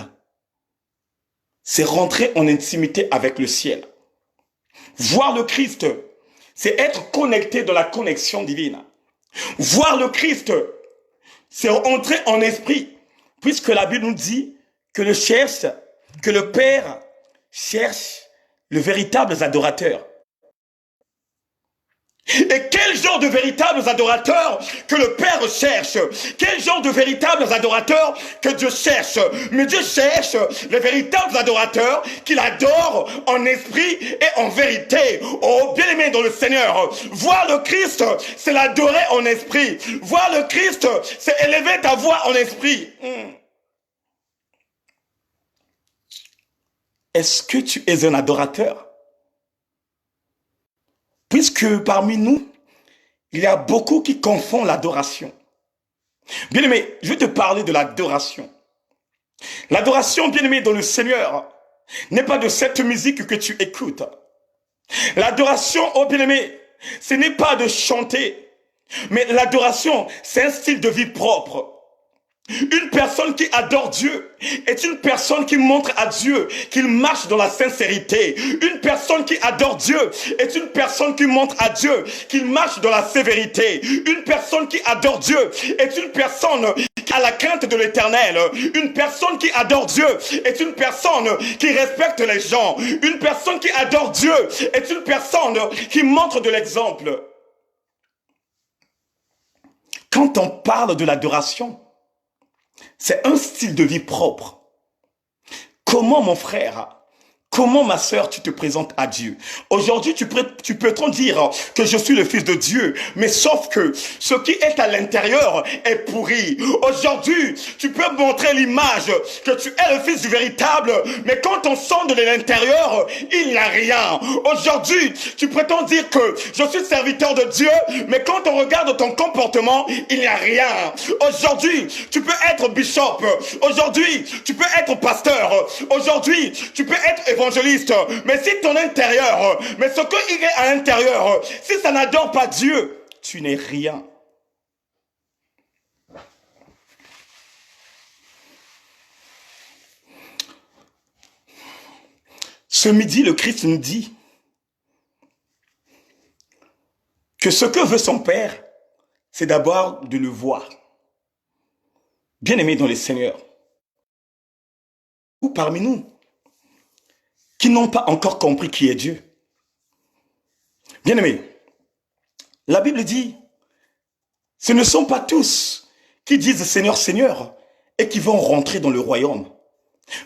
c'est rentrer en intimité avec le ciel. Voir le Christ, c'est être connecté dans la connexion divine. Voir le Christ, c'est entrer en esprit, puisque la Bible nous dit que le Père cherche les véritables adorateurs. Et quel genre de véritables adorateurs que le Père cherche? Quel genre de véritables adorateurs que Dieu cherche? Mais Dieu cherche les véritables adorateurs qu'il adore en esprit et en vérité. Oh, bien-aimé dans le Seigneur, voir le Christ, c'est l'adorer en esprit. Voir le Christ, c'est élever ta voix en esprit. Est-ce que tu es un adorateur? Puisque parmi nous, il y a beaucoup qui confondent l'adoration. Bien-aimé, je vais te parler de l'adoration. L'adoration, bien-aimé, dans le Seigneur, n'est pas de cette musique que tu écoutes. L'adoration, oh bien-aimé, ce n'est pas de chanter, mais l'adoration, c'est un style de vie propre. Une personne qui adore Dieu est une personne qui montre à Dieu qu'il marche dans la sincérité. Une personne qui adore Dieu est une personne qui montre à Dieu qu'il marche dans la sévérité. Une personne qui adore Dieu est une personne qui a la crainte de l'Éternel. Une personne qui adore Dieu est une personne qui respecte les gens. Une personne qui adore Dieu est une personne qui montre de l'exemple. Quand on parle de l'adoration, c'est un style de vie propre. Comment, mon frère, comment, ma sœur, tu te présentes à Dieu? Aujourd'hui, tu peux te dire que je suis le fils de Dieu, mais sauf que ce qui est à l'intérieur est pourri. Aujourd'hui, tu peux montrer l'image que tu es le fils du véritable, mais quand on sonde de l'intérieur, il n'y a rien. Aujourd'hui, tu prétends dire que je suis serviteur de Dieu, mais quand on regarde ton comportement, il n'y a rien. Aujourd'hui, tu peux être bishop. Aujourd'hui, tu peux être pasteur. Aujourd'hui, tu peux être évangéliste, mais si ton intérieur, mais ce qu'il est à l'intérieur, si ça n'adore pas Dieu, tu n'es rien. Ce midi, le Christ nous dit que ce que veut son Père, c'est d'abord de le voir. Bien-aimés dans le Seigneur, ou parmi nous, qui n'ont pas encore compris qui est Dieu. Bien-aimés, la Bible dit, ce ne sont pas tous qui disent Seigneur, Seigneur, et qui vont rentrer dans le royaume,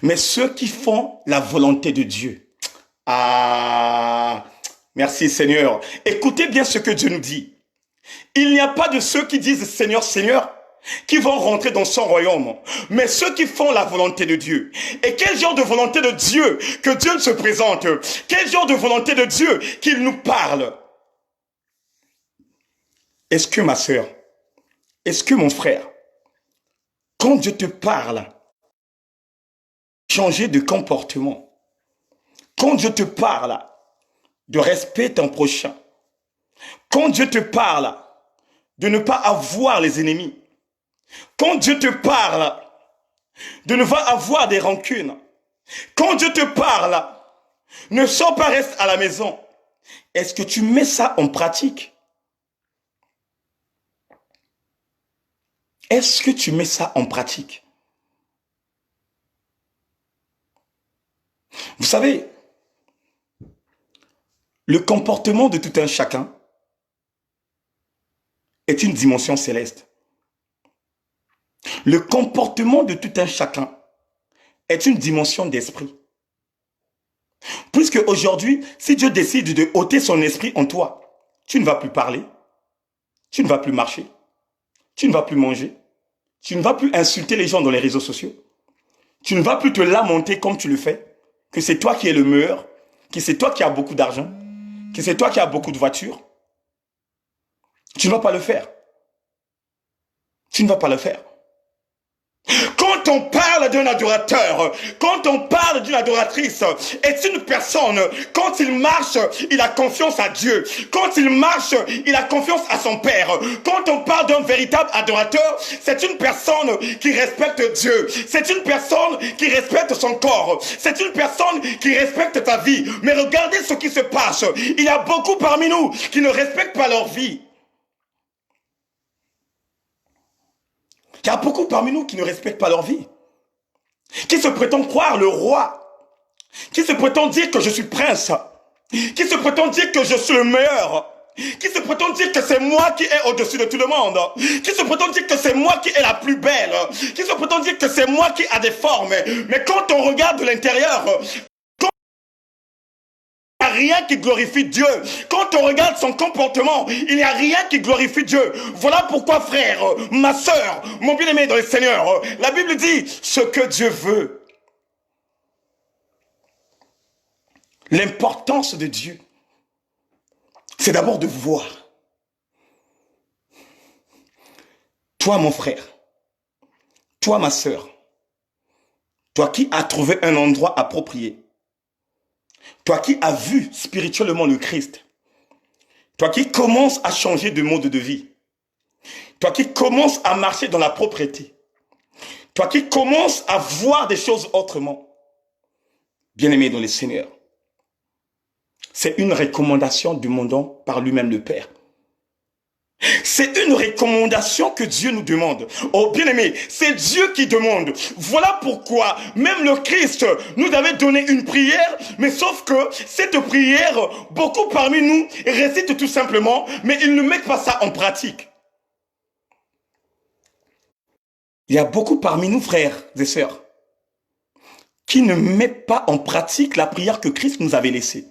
mais ceux qui font la volonté de Dieu. Ah, merci Seigneur. Écoutez bien ce que Dieu nous dit. Il n'y a pas de ceux qui disent Seigneur, Seigneur, qui vont rentrer dans son royaume, mais ceux qui font la volonté de Dieu. Et quel genre de volonté de Dieu que Dieu se présente? Quel genre de volonté de Dieu qu'il nous parle? Est-ce que ma sœur, est-ce que mon frère, quand Dieu te parle, changer de comportement, quand Dieu te parle de respecter ton prochain, quand Dieu te parle de ne pas avoir les ennemis, quand Dieu te parle de ne pas avoir des rancunes, quand Dieu te parle, ne sors pas, reste à la maison. Est-ce que tu mets ça en pratique? Est-ce que tu mets ça en pratique? Vous savez, le comportement de tout un chacun est une dimension céleste. Le comportement de tout un chacun est une dimension d'esprit. Puisque aujourd'hui, si Dieu décide de ôter son esprit en toi, tu ne vas plus parler, tu ne vas plus marcher, tu ne vas plus manger, tu ne vas plus insulter les gens dans les réseaux sociaux, tu ne vas plus te lamenter comme tu le fais, que c'est toi qui es le meilleur, que c'est toi qui as beaucoup d'argent, que c'est toi qui as beaucoup de voitures. Tu ne vas pas le faire. Tu ne vas pas le faire. Quand on parle d'un adorateur, quand on parle d'une adoratrice, est une personne, quand il marche, il a confiance à Dieu. Quand il marche, il a confiance à son Père. Quand on parle d'un véritable adorateur, c'est une personne qui respecte Dieu. C'est une personne qui respecte son corps. C'est une personne qui respecte ta vie. Mais regardez ce qui se passe. Il y a beaucoup parmi nous qui ne respectent pas leur vie. Il y a beaucoup parmi nous qui ne respectent pas leur vie, qui se prétendent croire le roi, qui se prétendent dire que je suis prince, qui se prétendent dire que je suis le meilleur, qui se prétendent dire que c'est moi qui est au-dessus de tout le monde, qui se prétendent dire que c'est moi qui est la plus belle, qui se prétendent dire que c'est moi qui a des formes. Mais quand on regarde de l'intérieur, il n'y a rien qui glorifie Dieu. Quand on regarde son comportement, il n'y a rien qui glorifie Dieu. Voilà pourquoi, frère, ma sœur, mon bien-aimé dans le Seigneur, la Bible dit ce que Dieu veut. L'importance de Dieu, c'est d'abord de voir. Toi, mon frère, toi, ma sœur, toi qui as trouvé un endroit approprié, toi qui as vu spirituellement le Christ, toi qui commences à changer de mode de vie, toi qui commences à marcher dans la propreté, Toi qui commences à voir des choses autrement. Bien-aimé dans le Seigneur. C'est une recommandation demandant par lui-même le Père. C'est une recommandation que Dieu nous demande. Oh bien-aimé, c'est Dieu qui demande. Voilà pourquoi même le Christ nous avait donné une prière, mais sauf que cette prière, beaucoup parmi nous récitent tout simplement, mais ils ne mettent pas ça en pratique. Il y a beaucoup parmi nous, frères et sœurs, qui ne mettent pas en pratique la prière que Christ nous avait laissée.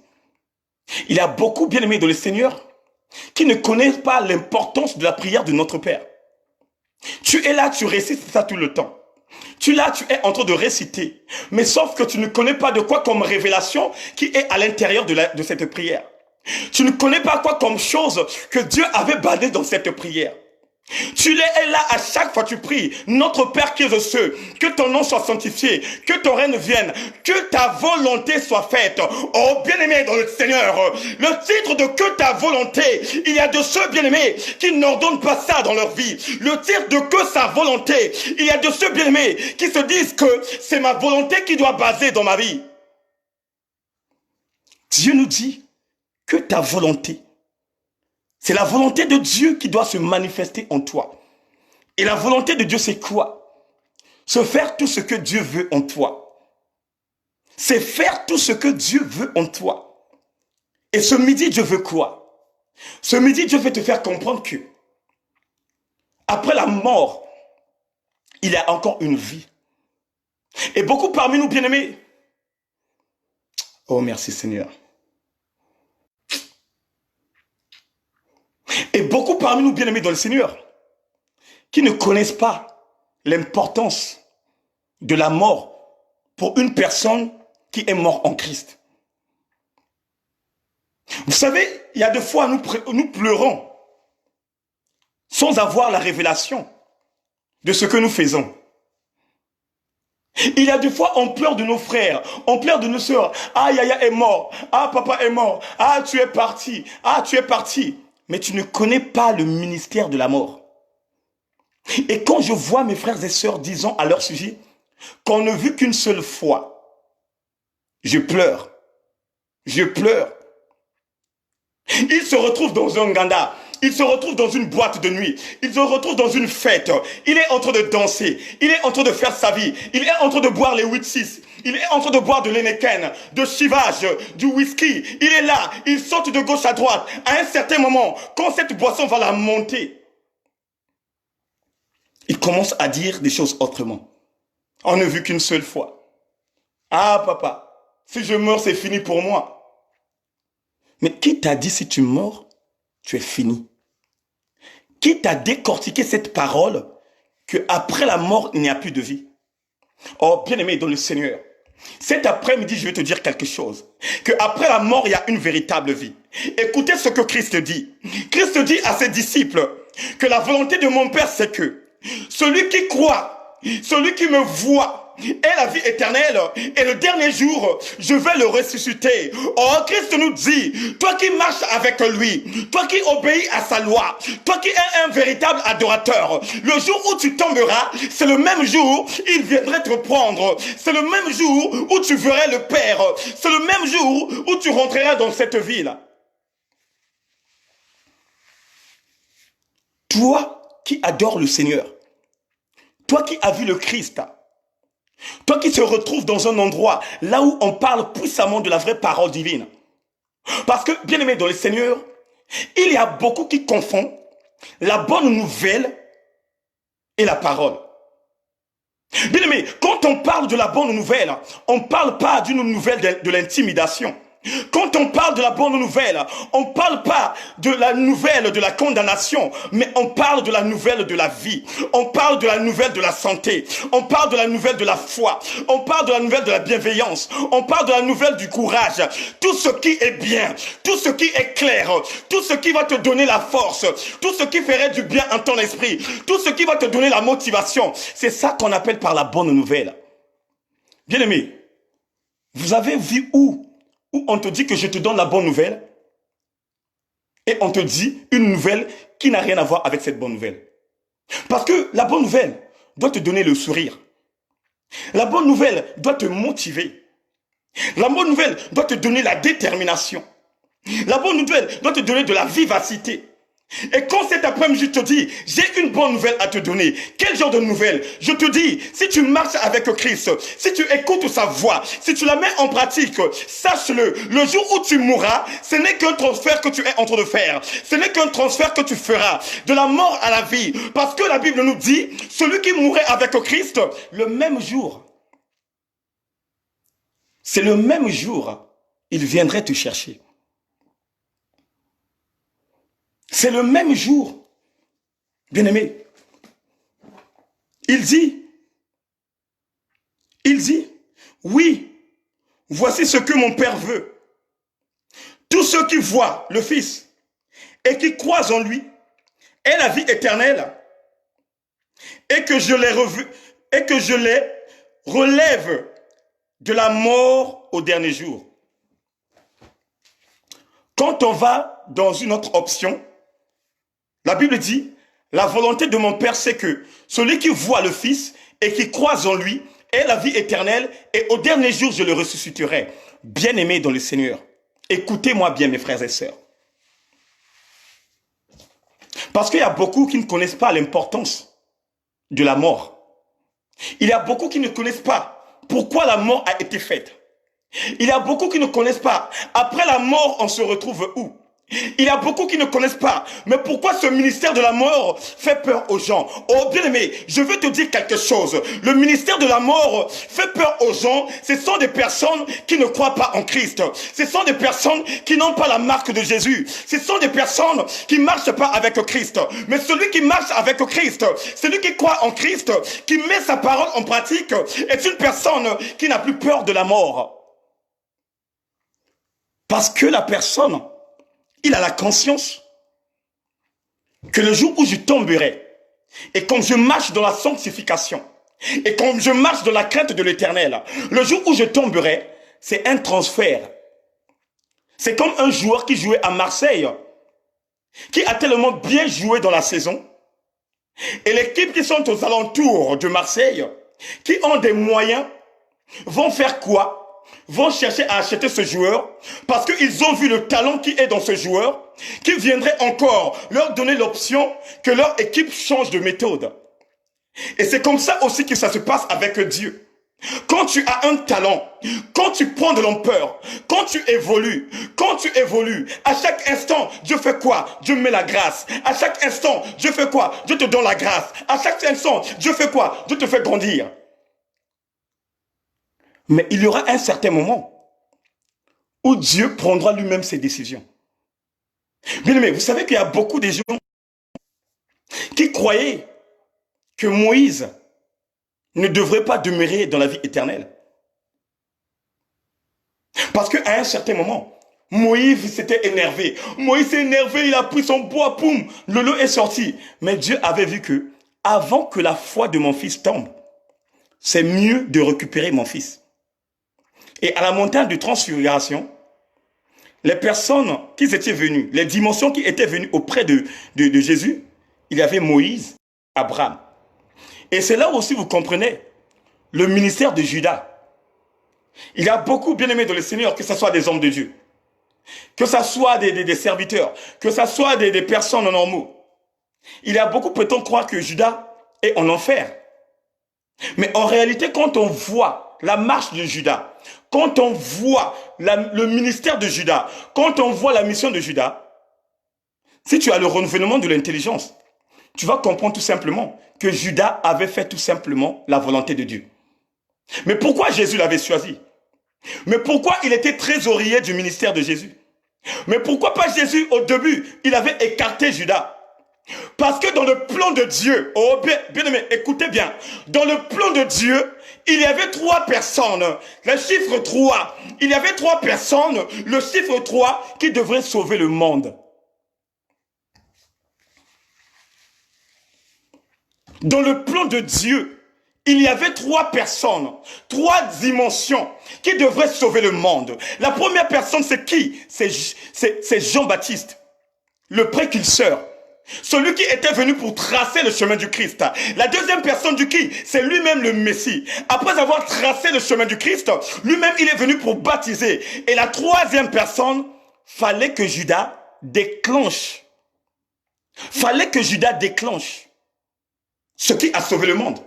Il y a beaucoup, bien-aimés dans le Seigneur, qui ne connaissent pas l'importance de la prière de notre Père. Tu es là, tu récites ça tout le temps. Tu es là, tu es en train de réciter. Mais sauf que tu ne connais pas de quoi comme révélation qui est à l'intérieur de cette prière. Tu ne connais pas quoi comme chose que Dieu avait basé dans cette prière. Tu es là à chaque fois tu pries. Notre Père qui es aux cieux, que ton nom soit sanctifié, que ton règne vienne, que ta volonté soit faite. Oh bien-aimé dans le Seigneur, le titre de que ta volonté, il y a de ceux bien-aimés qui n'ordonnent pas ça dans leur vie. Le titre de que sa volonté, il y a de ceux bien-aimés qui se disent que c'est ma volonté qui doit baser dans ma vie. Dieu nous dit que ta volonté. C'est la volonté de Dieu qui doit se manifester en toi. Et la volonté de Dieu, c'est quoi? Se faire tout ce que Dieu veut en toi. C'est faire tout ce que Dieu veut en toi. Et ce midi, Dieu veut quoi? Ce midi, Dieu veut te faire comprendre que après la mort, il y a encore une vie. Et beaucoup parmi nous, bien-aimés, oh merci Seigneur. Et beaucoup parmi nous, bien-aimés dans le Seigneur, qui ne connaissent pas l'importance de la mort pour une personne qui est morte en Christ. Vous savez, il y a des fois, nous pleurons sans avoir la révélation de ce que nous faisons. Il y a des fois, on pleure de nos frères, on pleure de nos sœurs. Ah, Yaya est mort. Ah, papa est mort. Ah, tu es parti. Ah, tu es parti. Mais tu ne connais pas le ministère de la mort. Et quand je vois mes frères et sœurs disant à leur sujet qu'on ne vit qu'une seule fois, je pleure. Je pleure. Ils se retrouvent dans un ganda. Il se retrouve dans une boîte de nuit. Il se retrouve dans une fête. Il est en train de danser. Il est en train de faire sa vie. Il est en train de boire les 8-6. Il est en train de boire de l'Heineken, de chivage, du whisky. Il est là. Il saute de gauche à droite. À un certain moment, quand cette boisson va la monter, il commence à dire des choses autrement. On ne vit qu'une seule fois. Ah papa, si je meurs, c'est fini pour moi. Mais qui t'a dit si tu meurs, tu es fini? Qui t'a décortiqué cette parole que après la mort, il n'y a plus de vie? Oh, bien-aimé dans le Seigneur, cet après-midi, je vais te dire quelque chose. Que après la mort, il y a une véritable vie. Écoutez ce que Christ dit. Christ dit à ses disciples que la volonté de mon Père, c'est que celui qui croit, celui qui me voit, est la vie éternelle, et le dernier jour, je vais le ressusciter. Oh, Christ nous dit, toi qui marches avec lui, toi qui obéis à sa loi, toi qui es un véritable adorateur, le jour où tu tomberas, c'est le même jour, il viendrait te prendre. C'est le même jour où tu verrais le Père. C'est le même jour où tu rentreras dans cette ville. Toi qui adores le Seigneur, toi qui as vu le Christ, toi qui te retrouves dans un endroit là où on parle puissamment de la vraie parole divine. Parce que, bien aimé dans le Seigneur, il y a beaucoup qui confondent la bonne nouvelle et la parole. Bien aimé, quand on parle de la bonne nouvelle, on ne parle pas d'une nouvelle de l'intimidation. Quand on parle de la bonne nouvelle, on ne parle pas de la nouvelle de la condamnation, mais on parle de la nouvelle de la vie. On parle de la nouvelle de la santé. On parle de la nouvelle de la foi. On parle de la nouvelle de la bienveillance. On parle de la nouvelle du courage. Tout ce qui est bien, tout ce qui est clair, tout ce qui va te donner la force, tout ce qui ferait du bien en ton esprit, tout ce qui va te donner la motivation, c'est ça qu'on appelle par la bonne nouvelle. Bien-aimé, vous avez vu où on te dit que je te donne la bonne nouvelle et on te dit une nouvelle qui n'a rien à voir avec cette bonne nouvelle. Parce que la bonne nouvelle doit te donner le sourire, La bonne nouvelle doit te motiver. La bonne nouvelle doit te donner la détermination. La bonne nouvelle doit te donner de la vivacité. Et quand cet après-midi, je te dis, j'ai une bonne nouvelle à te donner. Quel genre de nouvelle? Je te dis, si tu marches avec Christ, si tu écoutes sa voix, si tu la mets en pratique, sache-le, le jour où tu mourras, ce n'est qu'un transfert que tu es en train de faire. Ce n'est qu'un transfert que tu feras de la mort à la vie. Parce que la Bible nous dit, celui qui mourrait avec Christ, le même jour, c'est le même jour, il viendrait te chercher. C'est le même jour. Bien-aimé, il dit, oui, voici ce que mon Père veut. Tous ceux qui voient le Fils et qui croient en lui aient la vie éternelle et que je les relève de la mort au dernier jour. Quand on va dans une autre option, la Bible dit, la volonté de mon Père, c'est que celui qui voit le Fils et qui croit en lui ait la vie éternelle et au dernier jour, je le ressusciterai. Bien-aimé dans le Seigneur, écoutez-moi bien, mes frères et sœurs. Parce qu'il y a beaucoup qui ne connaissent pas l'importance de la mort. Il y a beaucoup qui ne connaissent pas pourquoi la mort a été faite. Il y a beaucoup qui ne connaissent pas. Après la mort, on se retrouve où? Il y a beaucoup qui ne connaissent pas. Mais pourquoi ce ministère de la mort fait peur aux gens? Oh bien-aimé, je veux te dire quelque chose. Le ministère de la mort fait peur aux gens. Ce sont des personnes qui ne croient pas en Christ. Ce sont des personnes qui n'ont pas la marque de Jésus. Ce sont des personnes qui ne marchent pas avec Christ. Mais celui qui marche avec Christ, celui qui croit en Christ, qui met sa parole en pratique, est une personne qui n'a plus peur de la mort. Parce que la personne, il a la conscience que le jour où je tomberai, et comme je marche dans la sanctification, et comme je marche dans la crainte de l'Éternel, le jour où je tomberai, c'est un transfert. C'est comme un joueur qui jouait à Marseille, qui a tellement bien joué dans la saison, et l'équipe qui sont aux alentours de Marseille, qui ont des moyens, vont faire quoi? Vont chercher à acheter ce joueur parce qu'ils ont vu le talent qui est dans ce joueur, qui viendrait encore leur donner l'option que leur équipe change de méthode. Et c'est comme ça aussi que ça se passe avec Dieu. Quand tu as un talent, quand tu prends de l'ampleur, quand tu évolues, à chaque instant, Dieu fait quoi? Dieu met la grâce. À chaque instant, Dieu fait quoi? Dieu te donne la grâce. À chaque instant, Dieu fait quoi? Dieu te fait grandir. Mais il y aura un certain moment où Dieu prendra lui-même ses décisions. Bien aimé, vous savez qu'il y a beaucoup de gens qui croyaient que Moïse ne devrait pas demeurer dans la vie éternelle. Parce qu'à un certain moment, Moïse s'était énervé. Moïse s'est énervé, il a pris son bois, poum, le lot est sorti. Mais Dieu avait vu que, avant que la foi de mon fils tombe, c'est mieux de récupérer mon fils. Et à la montagne de transfiguration, les personnes qui étaient venues, les dimensions qui étaient venues auprès de Jésus, il y avait Moïse, Abraham. Et c'est là aussi, vous comprenez, le ministère de Judas. Il y a beaucoup bien aimés dans le Seigneur, que ce soit des hommes de Dieu, que ce soit des serviteurs, que ce soit des personnes normaux. Il y a beaucoup, peut-on croire que Judas est en enfer. Mais en réalité, quand on voit la marche de Judas, quand on voit le ministère de Judas, quand on voit la mission de Judas, si tu as le renouvellement de l'intelligence, tu vas comprendre tout simplement que Judas avait fait tout simplement la volonté de Dieu. Mais pourquoi Jésus l'avait choisi? Mais pourquoi il était trésorier du ministère de Jésus? Mais pourquoi pas Jésus au début, il avait écarté Judas? Parce que dans le plan de Dieu, oh bien aimé, écoutez bien, dans le plan de Dieu, il y avait 3 personnes, le chiffre 3, il y avait 3 personnes, le chiffre 3 qui devrait sauver le monde. Dans le plan de Dieu, il y avait 3 personnes, 3 dimensions qui devraient sauver le monde. La première personne, c'est qui? C'est Jean-Baptiste, le précurseur. Celui qui était venu pour tracer le chemin du Christ. La deuxième personne du qui, c'est lui-même le Messie. Après avoir tracé le chemin du Christ, lui-même il est venu pour baptiser. Et la troisième personne, fallait que Judas déclenche. Fallait que Judas déclenche ce qui a sauvé le monde.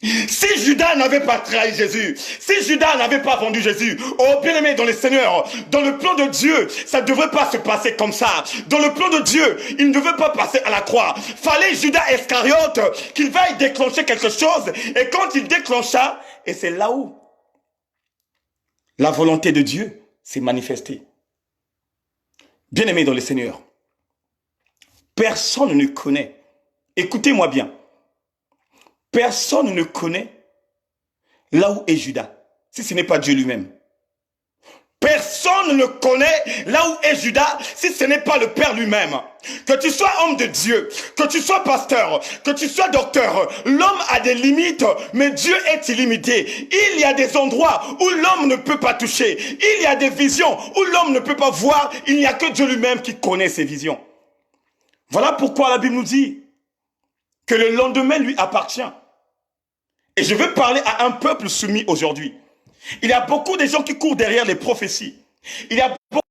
Si Judas n'avait pas trahi Jésus, si Judas n'avait pas vendu Jésus, oh bien-aimé dans le Seigneur, dans le plan de Dieu, ça ne devrait pas se passer comme ça. Dans le plan de Dieu, il ne devait pas passer à la croix. Fallait Judas Iscariote qu'il veuille déclencher quelque chose. Et quand il déclencha, et c'est là où la volonté de Dieu s'est manifestée. Bien-aimé dans le Seigneur, personne ne connaît, écoutez-moi bien, personne ne connaît là où est Judas, si ce n'est pas Dieu lui-même. Personne ne connaît là où est Judas, si ce n'est pas le Père lui-même. Que tu sois homme de Dieu, que tu sois pasteur, que tu sois docteur, l'homme a des limites, mais Dieu est illimité. Il y a des endroits où l'homme ne peut pas toucher. Il y a des visions où l'homme ne peut pas voir. Il n'y a que Dieu lui-même qui connaît ces visions. Voilà pourquoi la Bible nous dit que le lendemain lui appartient. Et je veux parler à un peuple soumis aujourd'hui. Il y a beaucoup de gens qui courent derrière les prophéties. Il y a beaucoup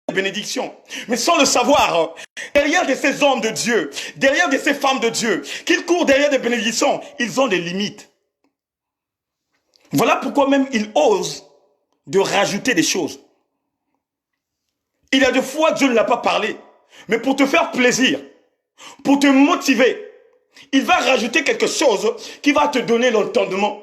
de bénédictions. Mais sans le savoir, derrière de ces hommes de Dieu, derrière de ces femmes de Dieu, qu'ils courent derrière des bénédictions, ils ont des limites. Voilà pourquoi même ils osent de rajouter des choses. Il y a des fois, Dieu ne l'a pas parlé. Mais pour te faire plaisir, pour te motiver, il va rajouter quelque chose qui va te donner l'entendement.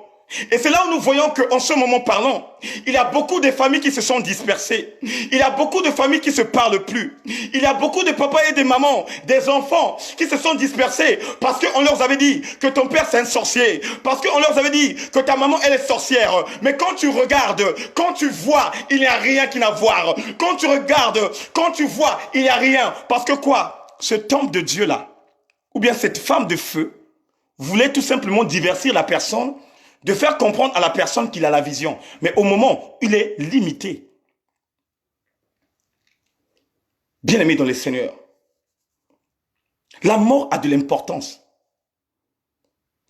Et c'est là où nous voyons qu'en ce moment parlant, il y a beaucoup de familles qui se sont dispersées. Il y a beaucoup de familles qui ne se parlent plus. Il y a beaucoup de papas et de mamans, des enfants qui se sont dispersés parce qu'on leur avait dit que ton père c'est un sorcier. Parce qu'on leur avait dit que ta maman elle est sorcière. Mais quand tu regardes, quand tu vois, il n'y a rien qui n'a à voir. Quand tu regardes, quand tu vois, il n'y a rien. Parce que quoi? Ce temple de Dieu là, ou bien cette femme de feu, voulait tout simplement divertir la personne, de faire comprendre à la personne qu'il a la vision. Mais au moment, il est limité. Bien-aimé dans le Seigneur, la mort a de l'importance.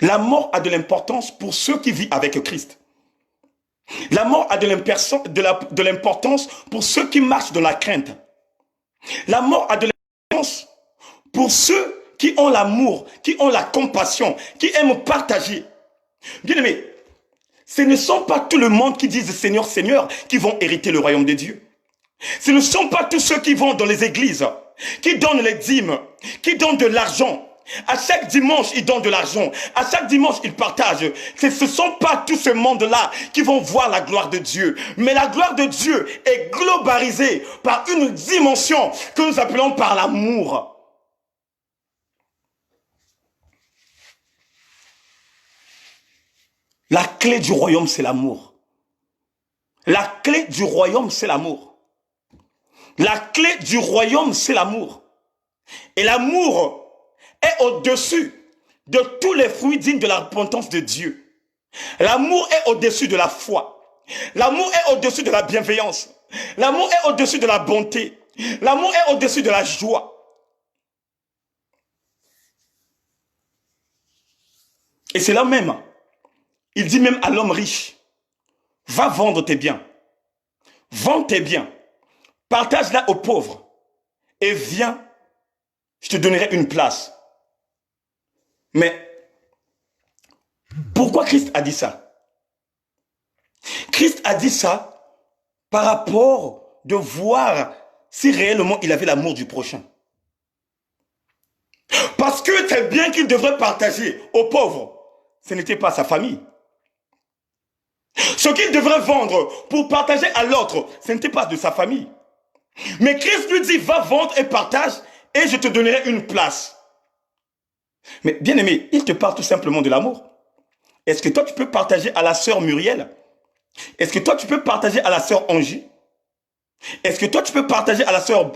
La mort a de l'importance pour ceux qui vivent avec Christ. La mort a de l'importance pour ceux qui marchent dans la crainte. La mort a de l'importance pour ceux qui ont l'amour, qui ont la compassion, qui aiment partager. Bien-aimé, ce ne sont pas tout le monde qui disent Seigneur, Seigneur, qui vont hériter le royaume de Dieu. Ce ne sont pas tous ceux qui vont dans les églises, qui donnent les dîmes, qui donnent de l'argent. À chaque dimanche, ils donnent de l'argent. À chaque dimanche, ils partagent. Ce ne sont pas tout ce monde-là qui vont voir la gloire de Dieu. Mais la gloire de Dieu est globalisée par une dimension que nous appelons par l'amour. La clé du royaume, c'est l'amour. La clé du royaume, c'est l'amour. La clé du royaume, c'est l'amour. Et l'amour est au-dessus de tous les fruits dignes de la repentance de Dieu. L'amour est au-dessus de la foi. L'amour est au-dessus de la bienveillance. L'amour est au-dessus de la bonté. L'amour est au-dessus de la joie. Et c'est là même. Il dit même à l'homme riche, va vendre tes biens. Vends tes biens. Partage-la aux pauvres. Et viens, je te donnerai une place. Mais, pourquoi Christ a dit ça? Christ a dit ça par rapport de voir si réellement il avait l'amour du prochain. Parce que c'est bien qu'il devrait partager aux pauvres. Ce n'était pas sa famille. Ce qu'il devrait vendre pour partager à l'autre, ce n'était pas de sa famille. Mais Christ lui dit, va vendre et partage et je te donnerai une place. Mais bien aimé, il te parle tout simplement de l'amour. Est-ce que toi tu peux partager à la sœur Muriel? Est-ce que toi tu peux partager à la sœur Angie? Est-ce que toi tu peux partager à la sœur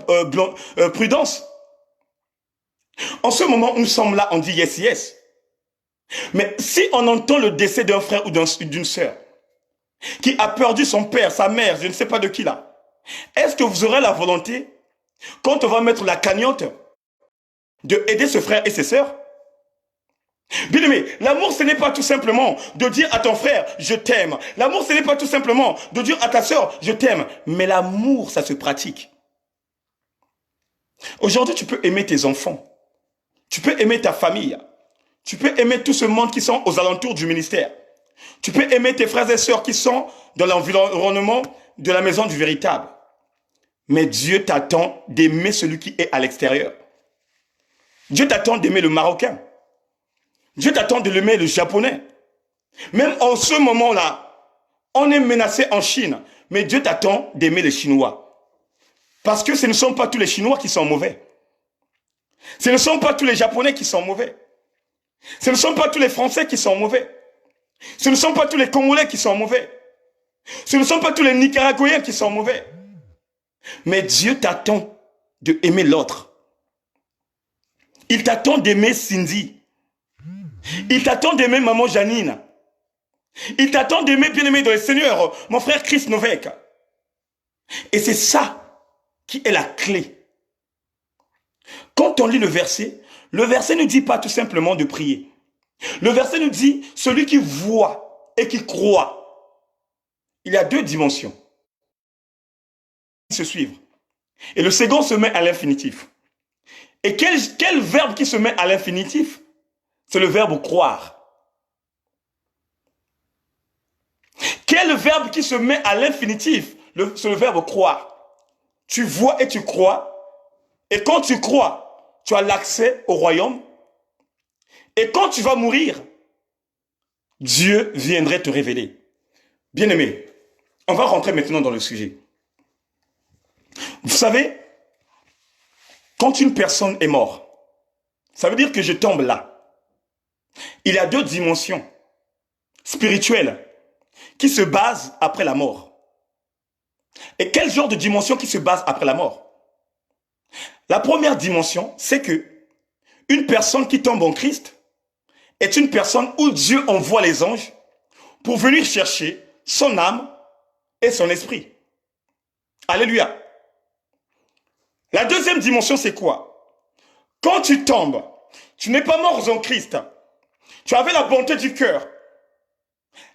Prudence? En ce moment, nous sommes là, on dit yes, yes. Mais si on entend le décès d'un frère ou d'une sœur, qui a perdu son père, sa mère, je ne sais pas de qui là, est-ce que vous aurez la volonté, quand on va mettre la cagnotte, de aider ce frère et ses sœurs. Bien aimé, l'amour ce n'est pas tout simplement de dire à ton frère je t'aime. L'amour ce n'est pas tout simplement de dire à ta sœur je t'aime. Mais l'amour ça se pratique. Aujourd'hui tu peux aimer tes enfants. Tu peux aimer ta famille. Tu peux aimer tout ce monde qui sont aux alentours du ministère. Tu peux aimer tes frères et sœurs qui sont dans l'environnement de la maison du véritable. Mais Dieu t'attend d'aimer celui qui est à l'extérieur. Dieu t'attend d'aimer le Marocain. Dieu t'attend de l'aimer le Japonais. Même en ce moment-là, on est menacé en Chine. Mais Dieu t'attend d'aimer les Chinois. Parce que ce ne sont pas tous les Chinois qui sont mauvais. Ce ne sont pas tous les Japonais qui sont mauvais. Ce ne sont pas tous les Français qui sont mauvais. Ce ne sont pas tous les Congolais qui sont mauvais. Ce ne sont pas tous les Nicaraguayens qui sont mauvais. Mais Dieu t'attend d'aimer l'autre. Il t'attend d'aimer Cindy. Il t'attend d'aimer maman Janine. Il t'attend d'aimer bien-aimé dans le Seigneur, mon frère Chris Novek. Et c'est ça qui est la clé. Quand on lit le verset ne dit pas tout simplement de prier. Le verset nous dit, celui qui voit et qui croit. Il y a deux dimensions qui se suivent. Et le second se met à l'infinitif. Et quel verbe qui se met à l'infinitif? C'est le verbe croire. Quel verbe qui se met à l'infinitif? C'est le verbe croire. Tu vois et tu crois. Et quand tu crois, tu as l'accès au royaume. Et quand tu vas mourir, Dieu viendrait te révéler. Bien-aimé, on va rentrer maintenant dans le sujet. Vous savez, quand une personne est morte, ça veut dire que je tombe là. Il y a deux dimensions spirituelles qui se basent après la mort. Et quel genre de dimension qui se base après la mort? La première dimension, c'est que une personne qui tombe en Christ est une personne où Dieu envoie les anges pour venir chercher son âme et son esprit. Alléluia. La deuxième dimension, c'est quoi? Quand tu tombes, tu n'es pas mort en Christ. Tu avais la bonté du cœur.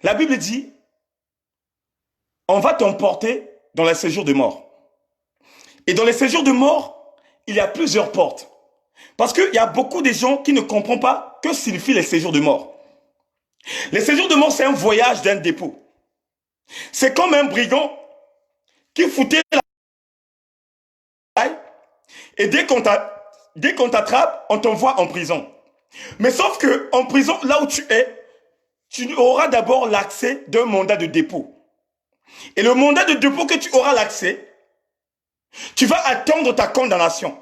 La Bible dit, on va t'emporter dans les séjours de mort. Et dans les séjours de mort, il y a plusieurs portes. Parce qu'il y a beaucoup de gens qui ne comprennent pas que signifient les séjours de mort. Les séjours de mort, c'est un voyage d'un dépôt. C'est comme un brigand qui foutait la taille et dès qu'on t'attrape, on t'envoie en prison. Mais sauf que en prison, là où tu es, tu auras d'abord l'accès d'un mandat de dépôt. Et le mandat de dépôt que tu auras l'accès, tu vas attendre ta condamnation.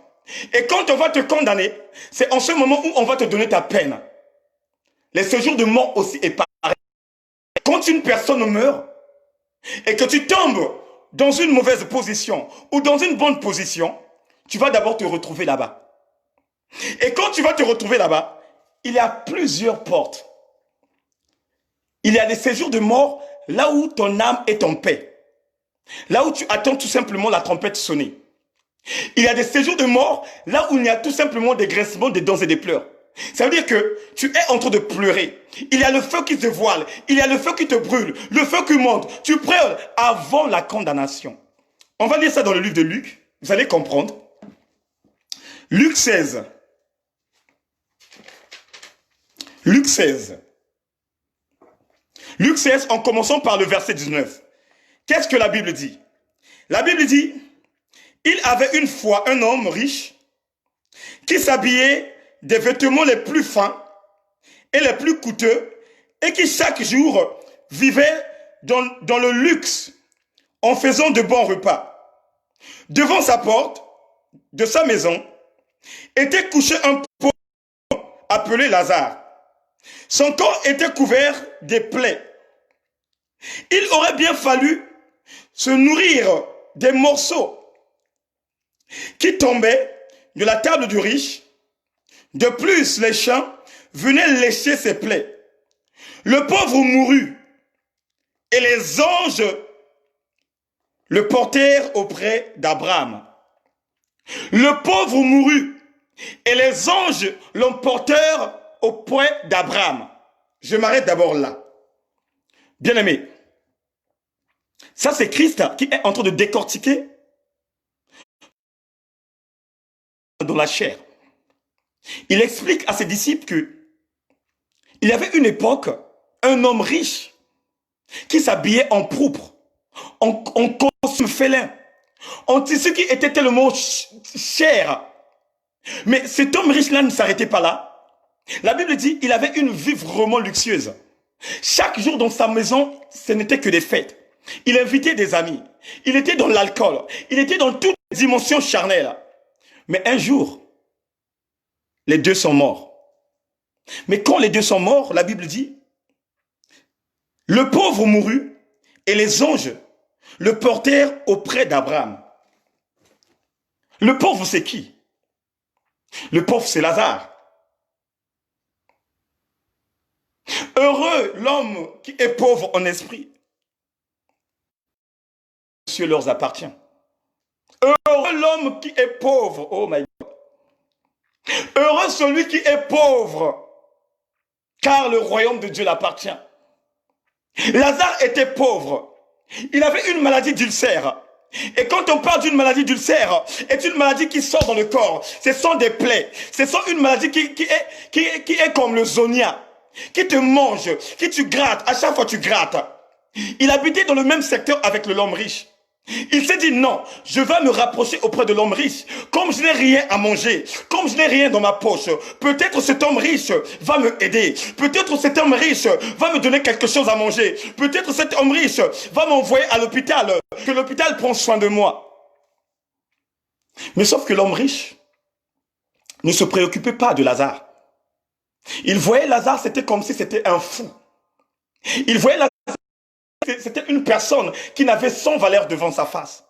Et quand on va te condamner, c'est en ce moment où on va te donner ta peine. Les séjours de mort aussi est pareil. Quand une personne meurt et que tu tombes dans une mauvaise position ou dans une bonne position, tu vas d'abord te retrouver là-bas. Et quand tu vas te retrouver là-bas, il y a plusieurs portes. Il y a des séjours de mort là où ton âme est en paix. Là où tu attends tout simplement la trompette sonner. Il y a des séjours de mort là où il y a tout simplement des graissements, des dents et des pleurs. Ça veut dire que tu es en train de pleurer. Il y a le feu qui se voile. Il y a le feu qui te brûle. Le feu qui monte. Tu pleures avant la condamnation. On va lire ça dans le livre de Luc. Vous allez comprendre. Luc 16. Luc 16. Luc 16, en commençant par le verset 19. Qu'est-ce que la Bible dit? La Bible dit, il avait une fois un homme riche qui s'habillait des vêtements les plus fins et les plus coûteux et qui chaque jour vivait dans le luxe en faisant de bons repas. Devant sa porte de sa maison était couché un pauvre appelé Lazare. Son corps était couvert de plaies. Il aurait bien fallu se nourrir des morceaux qui tombaient de la table du riche. De plus, les chiens venaient lécher ses plaies. Le pauvre mourut et les anges le portèrent auprès d'Abraham. Le pauvre mourut et les anges l'emportèrent auprès d'Abraham. Je m'arrête d'abord là. Bien-aimé, ça c'est Christ qui est en train de décortiquer dans la chair. Il explique à ses disciples que il y avait une époque, un homme riche qui s'habillait en pourpre, en costume félin, en tissu qui était tellement cher. Mais cet homme riche-là ne s'arrêtait pas là. La Bible dit qu'il avait une vie vraiment luxueuse. Chaque jour dans sa maison, ce n'était que des fêtes. Il invitait des amis. Il était dans l'alcool. Il était dans toutes les dimensions charnelles. Mais un jour, les deux sont morts. Mais quand les deux sont morts, la Bible dit, le pauvre mourut et les anges le portèrent auprès d'Abraham. Le pauvre, c'est qui? Le pauvre, c'est Lazare. Heureux l'homme qui est pauvre en esprit. Dieu leur appartient. Heureux l'homme qui est pauvre. Oh my God. Heureux celui qui est pauvre, car le royaume de Dieu l'appartient. Lazare était pauvre. Il avait une maladie d'ulcère. Et quand on parle d'une maladie d'ulcère, c'est une maladie qui sort dans le corps. Ce sont des plaies. Ce sont une maladie qui est comme le zonia, qui te mange, qui tu grattes. À chaque fois tu grattes. Il habitait dans le même secteur avec l'homme riche. Il s'est dit non, je vais me rapprocher auprès de l'homme riche. Comme je n'ai rien à manger, comme je n'ai rien dans ma poche, peut-être cet homme riche va me aider. Peut-être cet homme riche va me donner quelque chose à manger. Peut-être cet homme riche va m'envoyer à l'hôpital, que l'hôpital prend soin de moi. Mais sauf que l'homme riche ne se préoccupait pas de Lazare. Il voyait Lazare, c'était comme si c'était un fou. Il voyait Lazare, c'était une personne qui n'avait sans valeur devant sa face.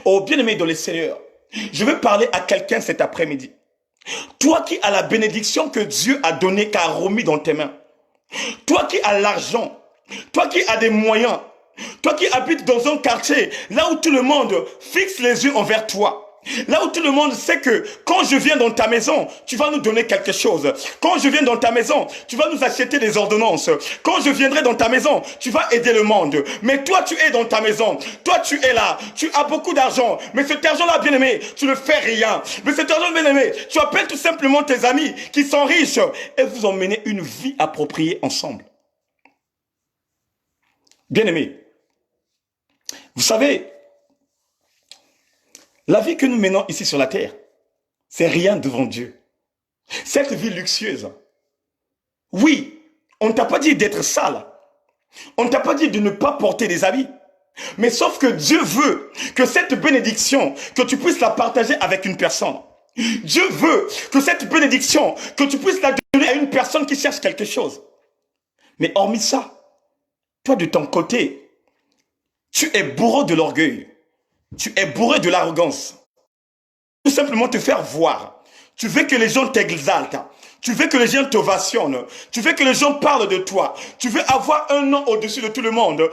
Oh, bien-aimé dans le Seigneur, je veux parler à quelqu'un cet après-midi. Toi qui as la bénédiction que Dieu a donnée, qu'a remis dans tes mains. Toi qui as l'argent. Toi qui as des moyens. Toi qui habites dans un quartier, là où tout le monde fixe les yeux envers toi. Là où tout le monde sait que quand je viens dans ta maison, tu vas nous donner quelque chose. Quand je viens dans ta maison, tu vas nous acheter des ordonnances. Quand je viendrai dans ta maison, tu vas aider le monde. Mais toi, tu es dans ta maison. Toi, tu es là. Tu as beaucoup d'argent. Mais cet argent-là, bien-aimé, tu ne fais rien. Mais cet argent, bien-aimé, tu appelles tout simplement tes amis qui sont riches et vous emmenez une vie appropriée ensemble. Bien-aimé, vous savez, la vie que nous menons ici sur la terre, c'est rien devant Dieu. Cette vie luxueuse, oui, on ne t'a pas dit d'être sale. On ne t'a pas dit de ne pas porter des habits. Mais sauf que Dieu veut que cette bénédiction, que tu puisses la partager avec une personne. Dieu veut que cette bénédiction, que tu puisses la donner à une personne qui cherche quelque chose. Mais hormis ça, toi de ton côté, tu es bourreau de l'orgueil. Tu es bourré de l'arrogance. Tout simplement te faire voir. Tu veux que les gens t'exaltent. Tu veux que les gens t'ovationnent. Tu veux que les gens parlent de toi. Tu veux avoir un nom au-dessus de tout le monde.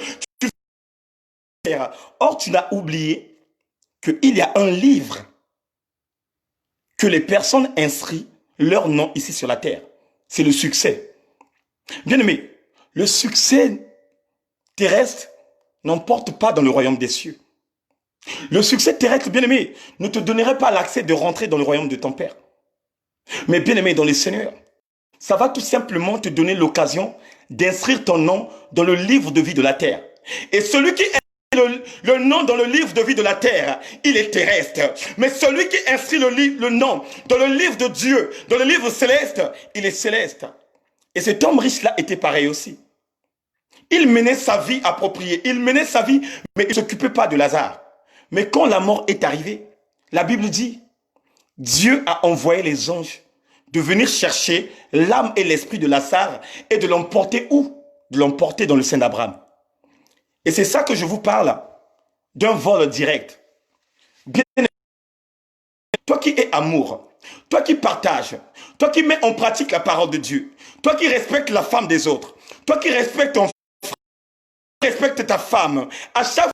Or, tu n'as oublié qu'il y a un livre que les personnes inscrivent leur nom ici sur la terre. C'est le succès. Bien-aimé, le succès terrestre n'emporte pas dans le royaume des cieux. Le succès terrestre, bien-aimé, ne te donnerait pas l'accès de rentrer dans le royaume de ton Père. Mais bien-aimé dans le Seigneur, ça va tout simplement te donner l'occasion d'inscrire ton nom dans le livre de vie de la terre. Et celui qui inscrit le nom dans le livre de vie de la terre, il est terrestre. Mais celui qui inscrit le nom dans le livre de Dieu, dans le livre céleste, il est céleste. Et cet homme riche-là était pareil aussi. Il menait sa vie appropriée, il menait sa vie, mais il ne s'occupait pas de Lazare. Mais quand la mort est arrivée, la Bible dit, Dieu a envoyé les anges de venir chercher l'âme et l'esprit de Lazare et de l'emporter où? De l'emporter dans le sein d'Abraham. Et c'est ça que je vous parle d'un vol direct. Bien, toi qui es amour, toi qui partages, toi qui mets en pratique la parole de Dieu, toi qui respectes la femme des autres, toi qui respectes ton frère, respecte ta femme, à chaque fois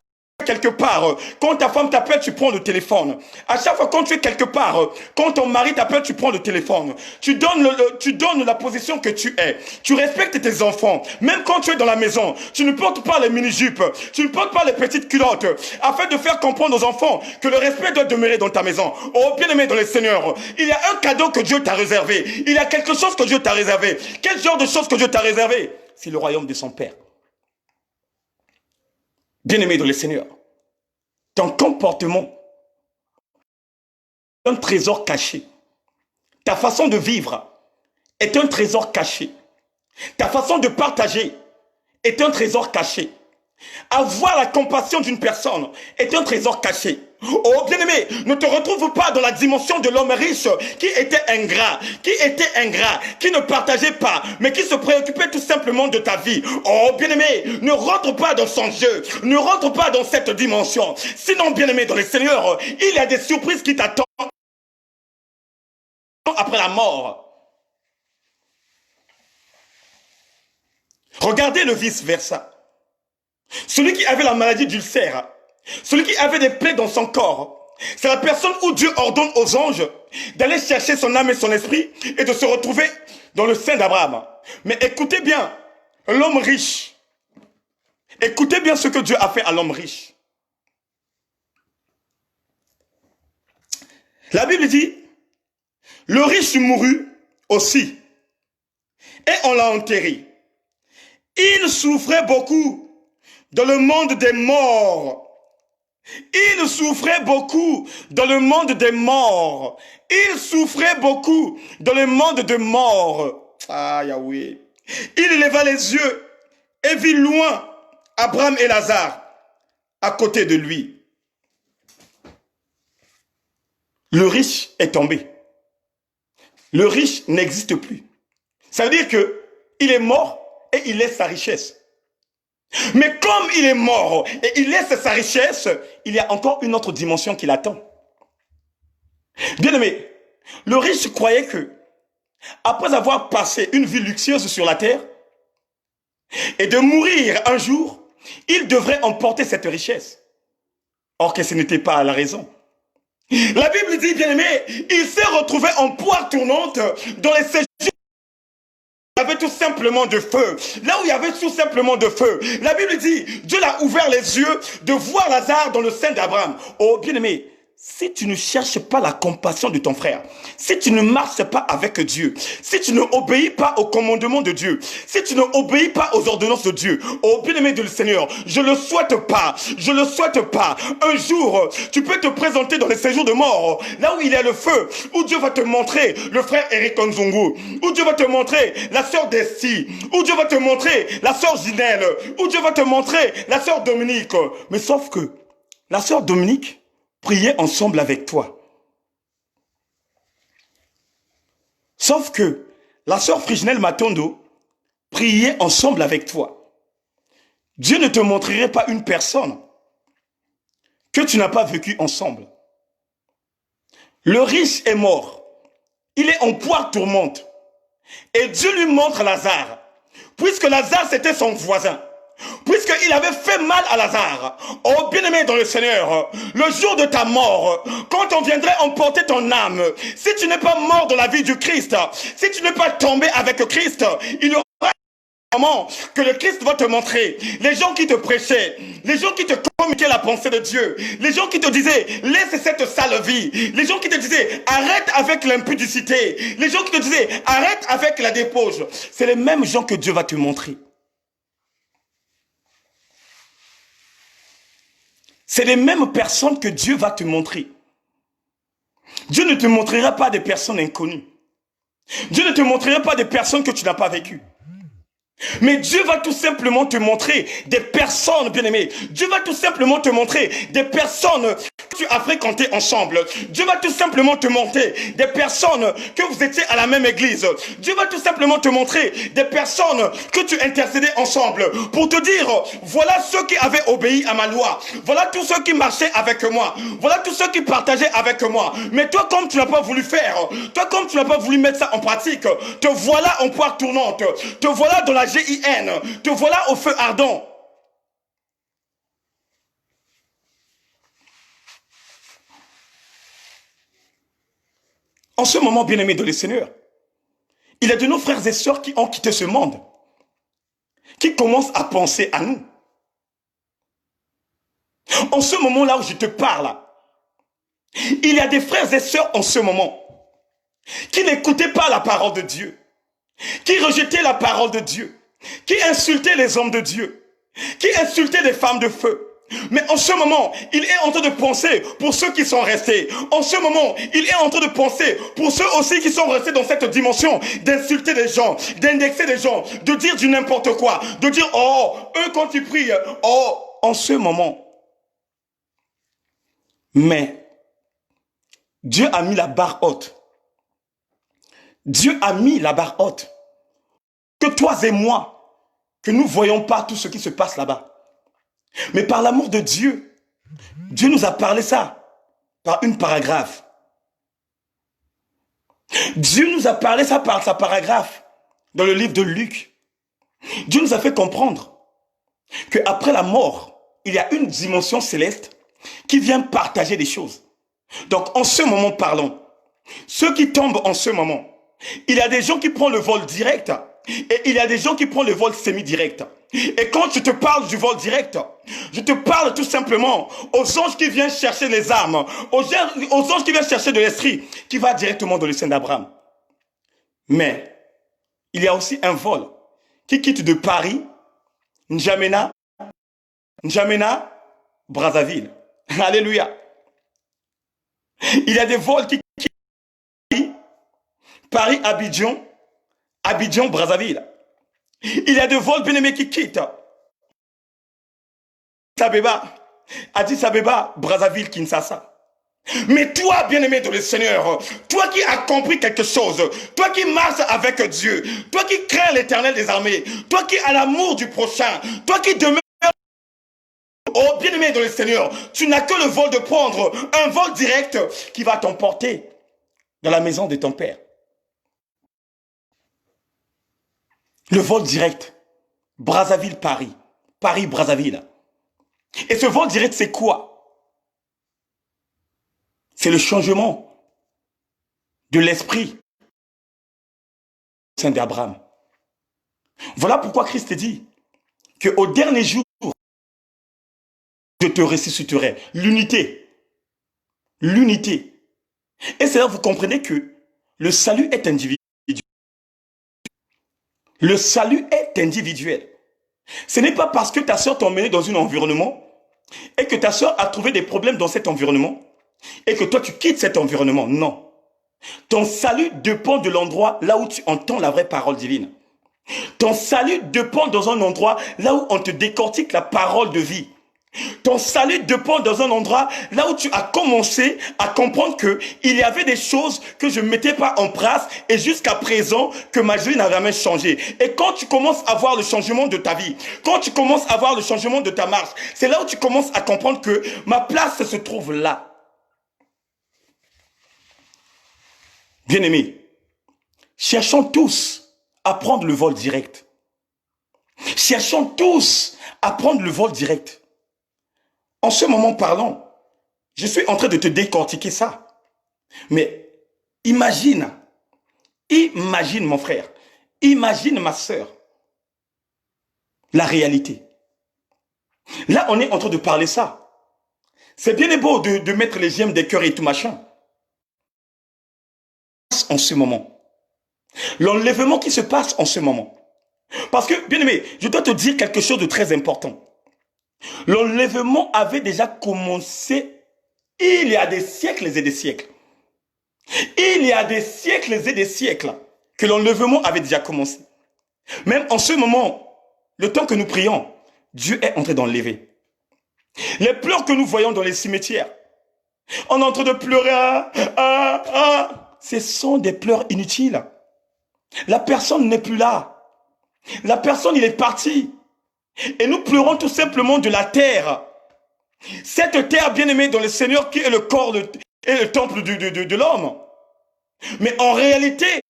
quelque part, quand ta femme t'appelle, tu prends le téléphone. À chaque fois quand tu es quelque part, quand ton mari t'appelle, tu prends le téléphone. Tu donnes la position que tu es. Tu respectes tes enfants. Même quand tu es dans la maison, tu ne portes pas les mini-jupes, tu ne portes pas les petites culottes, afin de faire comprendre aux enfants que le respect doit demeurer dans ta maison. Oh, bien-aimé dans le Seigneur, il y a un cadeau que Dieu t'a réservé. Il y a quelque chose que Dieu t'a réservé. Quel genre de choses que Dieu t'a réservé? C'est le royaume de son Père. Bien-aimé dans le Seigneur, ton comportement est un trésor caché. Ta façon de vivre est un trésor caché. Ta façon de partager est un trésor caché. Avoir la compassion d'une personne est un trésor caché. Oh bien-aimé, ne te retrouve pas dans la dimension de l'homme riche qui était ingrat, qui ne partageait pas, mais qui se préoccupait tout simplement de ta vie. Oh bien-aimé, ne rentre pas dans son jeu, ne rentre pas dans cette dimension. Sinon, bien-aimé dans le Seigneur, il y a des surprises qui t'attendent après la mort. Regardez le vice-versa. Celui qui avait la maladie d'ulcère, celui qui avait des plaies dans son corps, c'est la personne où Dieu ordonne aux anges d'aller chercher son âme et son esprit et de se retrouver dans le sein d'Abraham. Mais écoutez bien, l'homme riche, écoutez bien ce que Dieu a fait à l'homme riche. La Bible dit, le riche mourut aussi et on l'a enterré. Il souffrait beaucoup dans le monde des morts. Il souffrait beaucoup dans le monde des morts. Il souffrait beaucoup dans le monde des morts. Ah, Yahweh. Il leva les yeux et vit loin Abraham et Lazare à côté de lui. Le riche est tombé. Le riche n'existe plus. Ça veut dire que il est mort et il laisse sa richesse. Mais comme il est mort et il laisse sa richesse, il y a encore une autre dimension qui l'attend. Bien-aimé, le riche croyait que, après avoir passé une vie luxueuse sur la terre, et de mourir un jour, il devrait emporter cette richesse. Or que ce n'était pas la raison. La Bible dit, bien-aimé, il s'est retrouvé en poire tournante dans les séjours. Il y avait tout simplement de feu. Là où il y avait tout simplement de feu, la Bible dit, Dieu l'a ouvert les yeux de voir Lazare dans le sein d'Abraham. Oh bien-aimé, si tu ne cherches pas la compassion de ton frère, si tu ne marches pas avec Dieu, si tu ne obéis pas au commandement de Dieu, si tu ne obéis pas aux ordonnances de Dieu, oh bien-aimé de le Seigneur, je le souhaite pas, je le souhaite pas. Un jour, tu peux te présenter dans les séjours de mort, là où il y a le feu, où Dieu va te montrer le frère Eric Nzongo, où Dieu va te montrer la sœur Desti, où Dieu va te montrer la sœur Ginelle, où Dieu va te montrer la sœur Dominique. Mais sauf que la sœur Dominique priait ensemble avec toi. Sauf que la sœur Friginelle Matondo priait ensemble avec toi. Dieu ne te montrerait pas une personne que tu n'as pas vécu ensemble. Le riche est mort. Il est en poire tourmente. Et Dieu lui montre Lazare. Puisque Lazare, c'était son voisin. Puisqu'il avait fait mal à Lazare. Oh bien-aimé dans le Seigneur, le jour de ta mort, quand on viendrait emporter ton âme, si tu n'es pas mort dans la vie du Christ, si tu n'es pas tombé avec Christ, il y aura un moment que le Christ va te montrer. Les gens qui te prêchaient, les gens qui te communiquaient la pensée de Dieu, les gens qui te disaient laisse cette sale vie, les gens qui te disaient arrête avec l'impudicité, les gens qui te disaient arrête avec la débauche, c'est les mêmes gens que Dieu va te montrer. C'est les mêmes personnes que Dieu va te montrer. Dieu ne te montrera pas des personnes inconnues. Dieu ne te montrera pas des personnes que tu n'as pas vécues. Mais Dieu va tout simplement te montrer des personnes, bien-aimées. Dieu va tout simplement te montrer des personnes que tu as fréquentées ensemble. Dieu va tout simplement te montrer des personnes que vous étiez à la même église. Dieu va tout simplement te montrer des personnes que tu intercédais ensemble pour te dire, voilà ceux qui avaient obéi à ma loi. Voilà tous ceux qui marchaient avec moi. Voilà tous ceux qui partageaient avec moi. Mais toi, comme tu n'as pas voulu faire, toi, comme tu n'as pas voulu mettre ça en pratique, te voilà en poire tournante. Te voilà dans la GIN, te voilà au feu ardent. En ce moment, bien-aimés dans le Seigneur, il y a de nos frères et sœurs qui ont quitté ce monde, qui commencent à penser à nous. En ce moment-là où je te parle, il y a des frères et sœurs en ce moment qui n'écoutaient pas la parole de Dieu, qui rejetaient la parole de Dieu, qui insultaient les hommes de Dieu, qui insultaient les femmes de feu. Mais en ce moment, il est en train de penser pour ceux qui sont restés. En ce moment, il est en train de penser pour ceux aussi qui sont restés dans cette dimension d'insulter les gens, d'indexer les gens, de dire du n'importe quoi, de dire, oh, eux quand ils prient, oh, en ce moment. Mais Dieu a mis la barre haute. Dieu a mis la barre haute. Que toi et moi, que nous ne voyons pas tout ce qui se passe là-bas. Mais par l'amour de Dieu, Dieu nous a parlé ça par une paragraphe. Dieu nous a parlé ça par sa paragraphe dans le livre de Luc. Dieu nous a fait comprendre qu'après la mort, il y a une dimension céleste qui vient partager des choses. Donc en ce moment, parlons. Ceux qui tombent en ce moment, il y a des gens qui prennent le vol direct et il y a des gens qui prennent le vol semi-direct. Et quand je te parle du vol direct, je te parle tout simplement aux anges qui viennent chercher les âmes, aux anges qui viennent chercher de l'esprit, qui va directement dans le sein d'Abraham. Mais il y a aussi un vol qui quitte de Paris, N'Djamena, Brazzaville. Alléluia. Il y a des vols qui quittent Paris, Abidjan, Brazzaville. Il y a des vols bien-aimés qui quittent Addis Abeba, Brazzaville, Kinshasa. Mais toi, bien-aimé de le Seigneur, toi qui as compris quelque chose, toi qui marches avec Dieu, toi qui crains l'Éternel des armées, toi qui as l'amour du prochain, toi qui demeures, oh bien-aimé de le Seigneur, tu n'as que le vol de prendre un vol direct qui va t'emporter dans la maison de ton Père. Le vol direct, Brazzaville-Paris, Paris-Brazzaville. Et ce vol direct, c'est quoi? C'est le changement de l'esprit Saint d'Abraham. Voilà pourquoi Christ dit qu'au dernier jour, je te ressusciterai. L'unité. L'unité. Et c'est là que vous comprenez que le salut est individuel. Le salut est individuel. Ce n'est pas parce que ta soeur t'a emmené dans un environnement et que ta soeur a trouvé des problèmes dans cet environnement et que toi tu quittes cet environnement. Non. Ton salut dépend de l'endroit là où tu entends la vraie parole divine. Ton salut dépend dans un endroit là où on te décortique la parole de vie. Ton salut dépend dans un endroit là où tu as commencé à comprendre que il y avait des choses que je ne mettais pas en place et jusqu'à présent que ma vie n'a jamais changé. Et quand tu commences à voir le changement de ta vie, quand tu commences à voir le changement de ta marche, c'est là où tu commences à comprendre que ma place se trouve là. Bien-aimés, cherchons tous à prendre le vol direct. Cherchons tous à prendre le vol direct. En ce moment parlant, je suis en train de te décortiquer ça. Mais imagine mon frère, imagine ma sœur, la réalité. Là, on est en train de parler ça. C'est bien et beau de mettre les gemmes des cœurs et tout machin. En ce moment, l'enlèvement qui se passe en ce moment. Parce que, bien aimé, je dois te dire quelque chose de très important. L'enlèvement avait déjà commencé il y a des siècles et des siècles. Il y a des siècles et des siècles que l'enlèvement avait déjà commencé. Même en ce moment, le temps que nous prions, Dieu est en train d'enlever. Les pleurs que nous voyons dans les cimetières, on est en train de pleurer, ce sont des pleurs inutiles. La personne n'est plus là. La personne, il est parti. Et nous pleurons tout simplement de la terre. Cette terre bien-aimée dans le Seigneur qui est le corps et le temple de l'homme. Mais en réalité,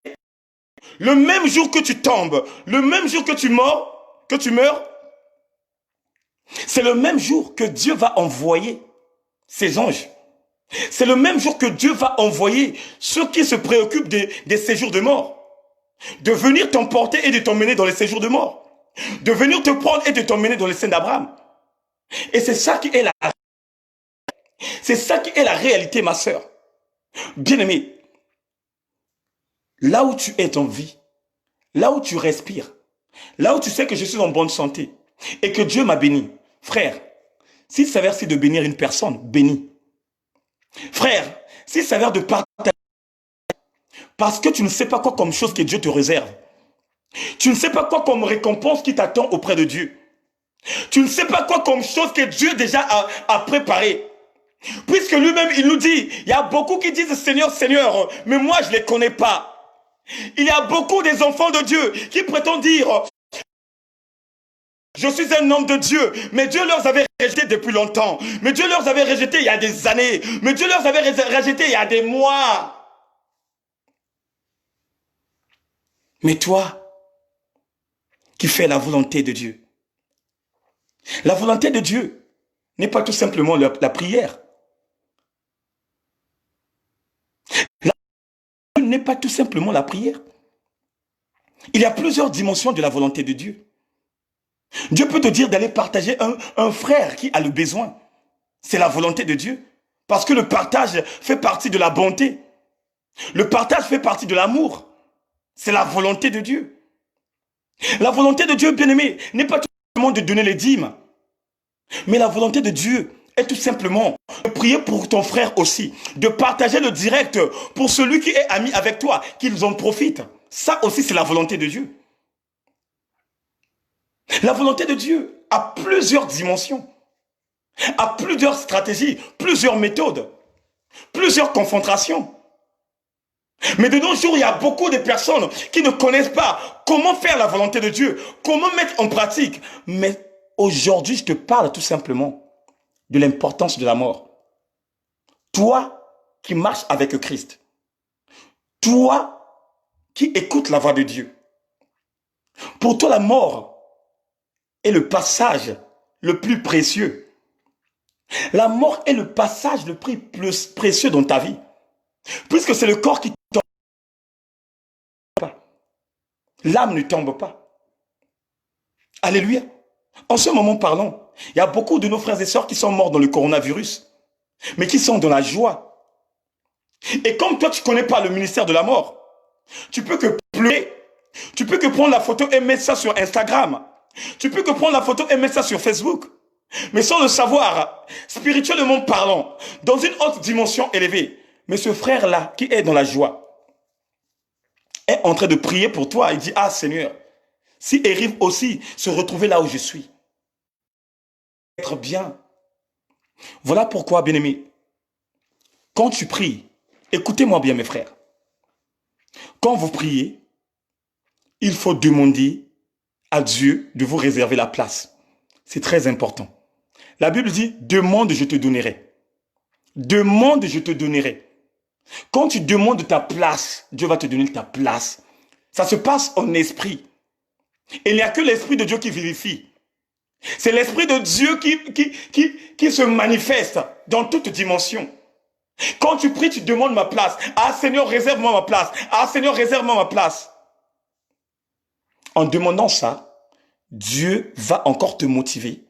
le même jour que tu tombes, le même jour que tu meurs, c'est le même jour que Dieu va envoyer ses anges C'est le même jour que Dieu va envoyer ceux qui se préoccupent des séjours de mort. De venir t'emporter et de t'emmener dans les séjours de mort. De venir te prendre et de t'emmener dans les scènes d'Abraham. Et c'est ça qui est la réalité, ma sœur. Bien-aimé, là où tu es en vie, là où tu respires, là où tu sais que je suis en bonne santé et que Dieu m'a béni, frère, s'il s'avère de bénir une personne, bénis. Frère, s'il s'avère de partager, parce que tu ne sais pas quoi comme chose que Dieu te réserve. Tu ne sais pas quoi comme récompense qui t'attend auprès de Dieu. Tu ne sais pas quoi comme chose que Dieu déjà a préparé. Puisque lui-même, il nous dit, il y a beaucoup qui disent Seigneur, Seigneur, mais moi je ne les connais pas. Il y a beaucoup des enfants de Dieu qui prétendent dire, je suis un homme de Dieu, mais Dieu leur avait rejeté depuis longtemps. Mais Dieu leur avait rejeté il y a des années. Mais Dieu leur avait rejeté il y a des mois. Mais toi, qui fais la volonté de Dieu, la volonté de Dieu n'est pas tout simplement la prière. La volonté n'est pas tout simplement la prière. Il y a plusieurs dimensions de la volonté de Dieu. Dieu peut te dire d'aller partager un frère qui a le besoin. C'est la volonté de Dieu. Parce que le partage fait partie de la bonté. Le partage fait partie de l'amour. C'est la volonté de Dieu. La volonté de Dieu, bien-aimé, n'est pas tout simplement de donner les dîmes. Mais la volonté de Dieu est tout simplement de prier pour ton frère aussi. De partager le direct pour celui qui est ami avec toi, qu'ils en profitent. Ça aussi, c'est la volonté de Dieu. La volonté de Dieu a plusieurs dimensions, a plusieurs stratégies, plusieurs méthodes, plusieurs confrontations. Mais de nos jours, il y a beaucoup de personnes qui ne connaissent pas comment faire la volonté de Dieu, comment mettre en pratique. Mais aujourd'hui, je te parle tout simplement de l'importance de la mort. Toi qui marches avec Christ, toi qui écoutes la voix de Dieu, pour toi la mort est le passage le plus précieux. La mort est le passage le plus précieux dans ta vie. Puisque c'est le corps qui ne tombe pas. L'âme ne tombe pas. Alléluia. En ce moment parlons, il y a beaucoup de nos frères et sœurs qui sont morts dans le coronavirus, mais qui sont dans la joie. Et comme toi, tu ne connais pas le ministère de la mort, tu peux que pleurer. Tu peux que prendre la photo et mettre ça sur Instagram. Tu peux que prendre la photo et mettre ça sur Facebook. Mais sans le savoir, spirituellement parlant, dans une autre dimension élevée. Mais ce frère-là, qui est dans la joie, est en train de prier pour toi. Il dit, ah Seigneur, si arrive aussi se retrouver là où je suis, être bien. Voilà pourquoi, bien-aimé, quand tu pries, écoutez-moi bien mes frères, quand vous priez, il faut demander à Dieu de vous réserver la place. C'est très important. La Bible dit, demande, je te donnerai. Demande, je te donnerai. Quand tu demandes ta place, Dieu va te donner ta place. Ça se passe en esprit. Et il n'y a que l'esprit de Dieu qui vérifie. C'est l'esprit de Dieu qui se manifeste dans toute dimension. Quand tu pries, tu demandes ma place. Ah Seigneur, réserve-moi ma place. Ah Seigneur, réserve-moi ma place. En demandant ça, Dieu va encore te motiver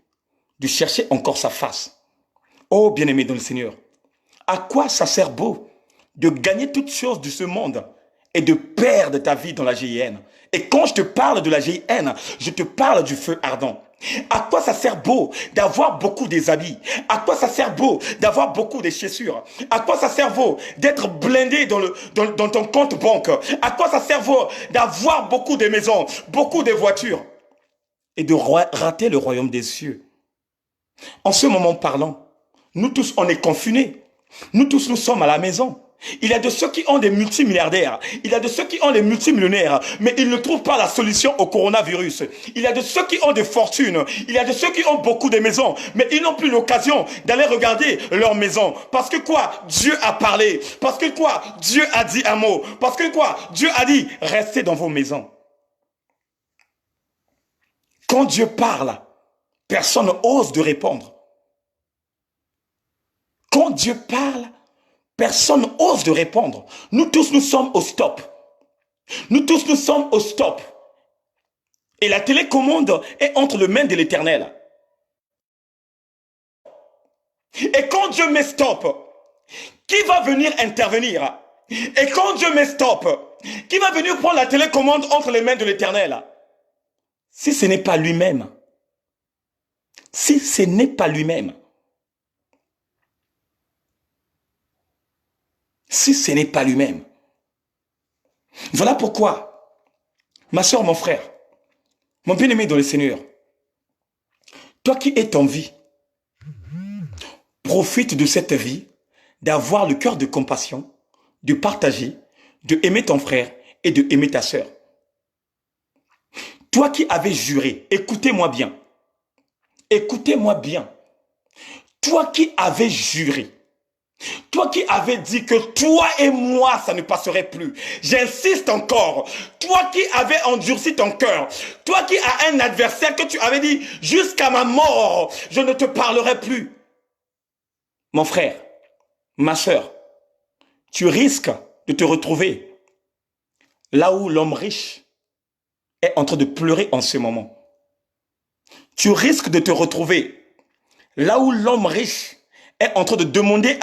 de chercher encore sa face. Oh bien-aimé dans le Seigneur, à quoi ça sert beau de gagner toutes choses de ce monde et de perdre ta vie dans la GIN? Et quand je te parle de la GIN, je te parle du feu ardent. À quoi ça sert beau d'avoir beaucoup des habits? À quoi ça sert beau d'avoir beaucoup des chaussures? À quoi ça sert beau d'être blindé dans ton compte banque? À quoi ça sert beau d'avoir beaucoup de maisons, beaucoup de voitures et de rater le royaume des cieux? En ce moment parlant, nous tous on est confinés. Nous tous nous sommes à la maison. Il y a de ceux qui ont des multimilliardaires, il y a de ceux qui ont des multimillionnaires, mais ils ne trouvent pas la solution au coronavirus. Il y a de ceux qui ont des fortunes, il y a de ceux qui ont beaucoup de maisons, mais ils n'ont plus l'occasion d'aller regarder leur maison. Parce que quoi? Dieu a parlé. Parce que quoi? Dieu a dit un mot. Parce que quoi? Dieu a dit, restez dans vos maisons. Quand Dieu parle, personne n'ose de répondre. Quand Dieu parle, Personne n'ose de répondre. Nous tous, nous sommes au stop. Nous tous, nous sommes au stop. Et la télécommande est entre les mains de l'Éternel. Et quand Dieu met stop, qui va venir intervenir? Et quand Dieu met stop, qui va venir prendre la télécommande entre les mains de l'Éternel? Si ce n'est pas lui-même. Si ce n'est pas lui-même. Si ce n'est pas lui-même. Voilà pourquoi, ma soeur, mon frère, mon bien-aimé dans le Seigneur, toi qui es en vie, profite de cette vie, d'avoir le cœur de compassion, de partager, de aimer ton frère et de aimer ta sœur. Toi qui avais juré, écoutez-moi bien, écoutez-moi bien, toi qui avais juré, toi qui avais dit que toi et moi, ça ne passerait plus. J'insiste encore. Toi qui avais endurci ton cœur. Toi qui as un adversaire que tu avais dit, jusqu'à ma mort, je ne te parlerai plus. Mon frère, ma soeur, tu risques de te retrouver là où l'homme riche est en train de pleurer en ce moment. Tu risques de te retrouver là où l'homme riche est en train de demander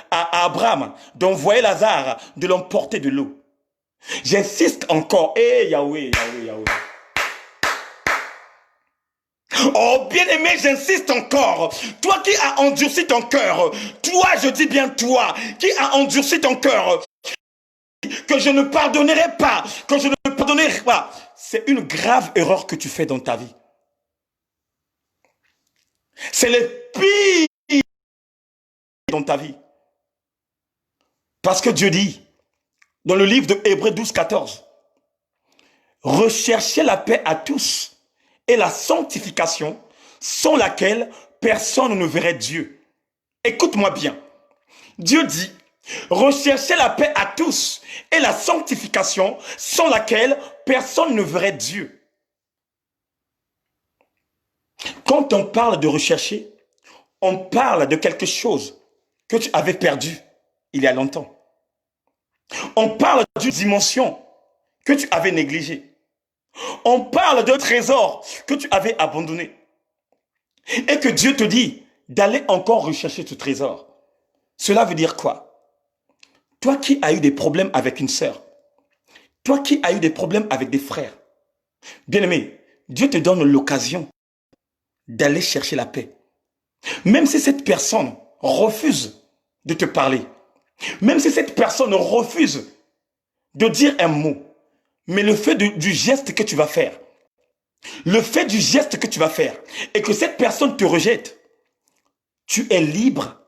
à Abraham d'envoyer Lazare, de l'emporter de l'eau. J'insiste encore. Yahweh, Yahweh, Yahweh. Oh, bien-aimé, j'insiste encore. Toi qui as endurci ton cœur, toi, je dis bien toi, qui as endurci ton cœur, que je ne pardonnerai pas, que je ne pardonnerai pas. C'est une grave erreur que tu fais dans ta vie. C'est le pire dans ta vie. Parce que Dieu dit, dans le livre de Hébreux 12, 14, recherchez la paix à tous et la sanctification sans laquelle personne ne verrait Dieu. Écoute-moi bien. Dieu dit, recherchez la paix à tous et la sanctification sans laquelle personne ne verrait Dieu. Quand on parle de rechercher, on parle de quelque chose que tu avais perdu il y a longtemps. On parle d'une dimension que tu avais négligée. On parle d'un trésor que tu avais abandonné. Et que Dieu te dit d'aller encore rechercher ce trésor. Cela veut dire quoi? Toi qui as eu des problèmes avec une sœur, toi qui as eu des problèmes avec des frères, bien-aimé, Dieu te donne l'occasion d'aller chercher la paix. Même si cette personne refuse de te parler, même si cette personne refuse de dire un mot, mais le fait du geste que tu vas faire, le fait du geste que tu vas faire, et que cette personne te rejette, tu es libre.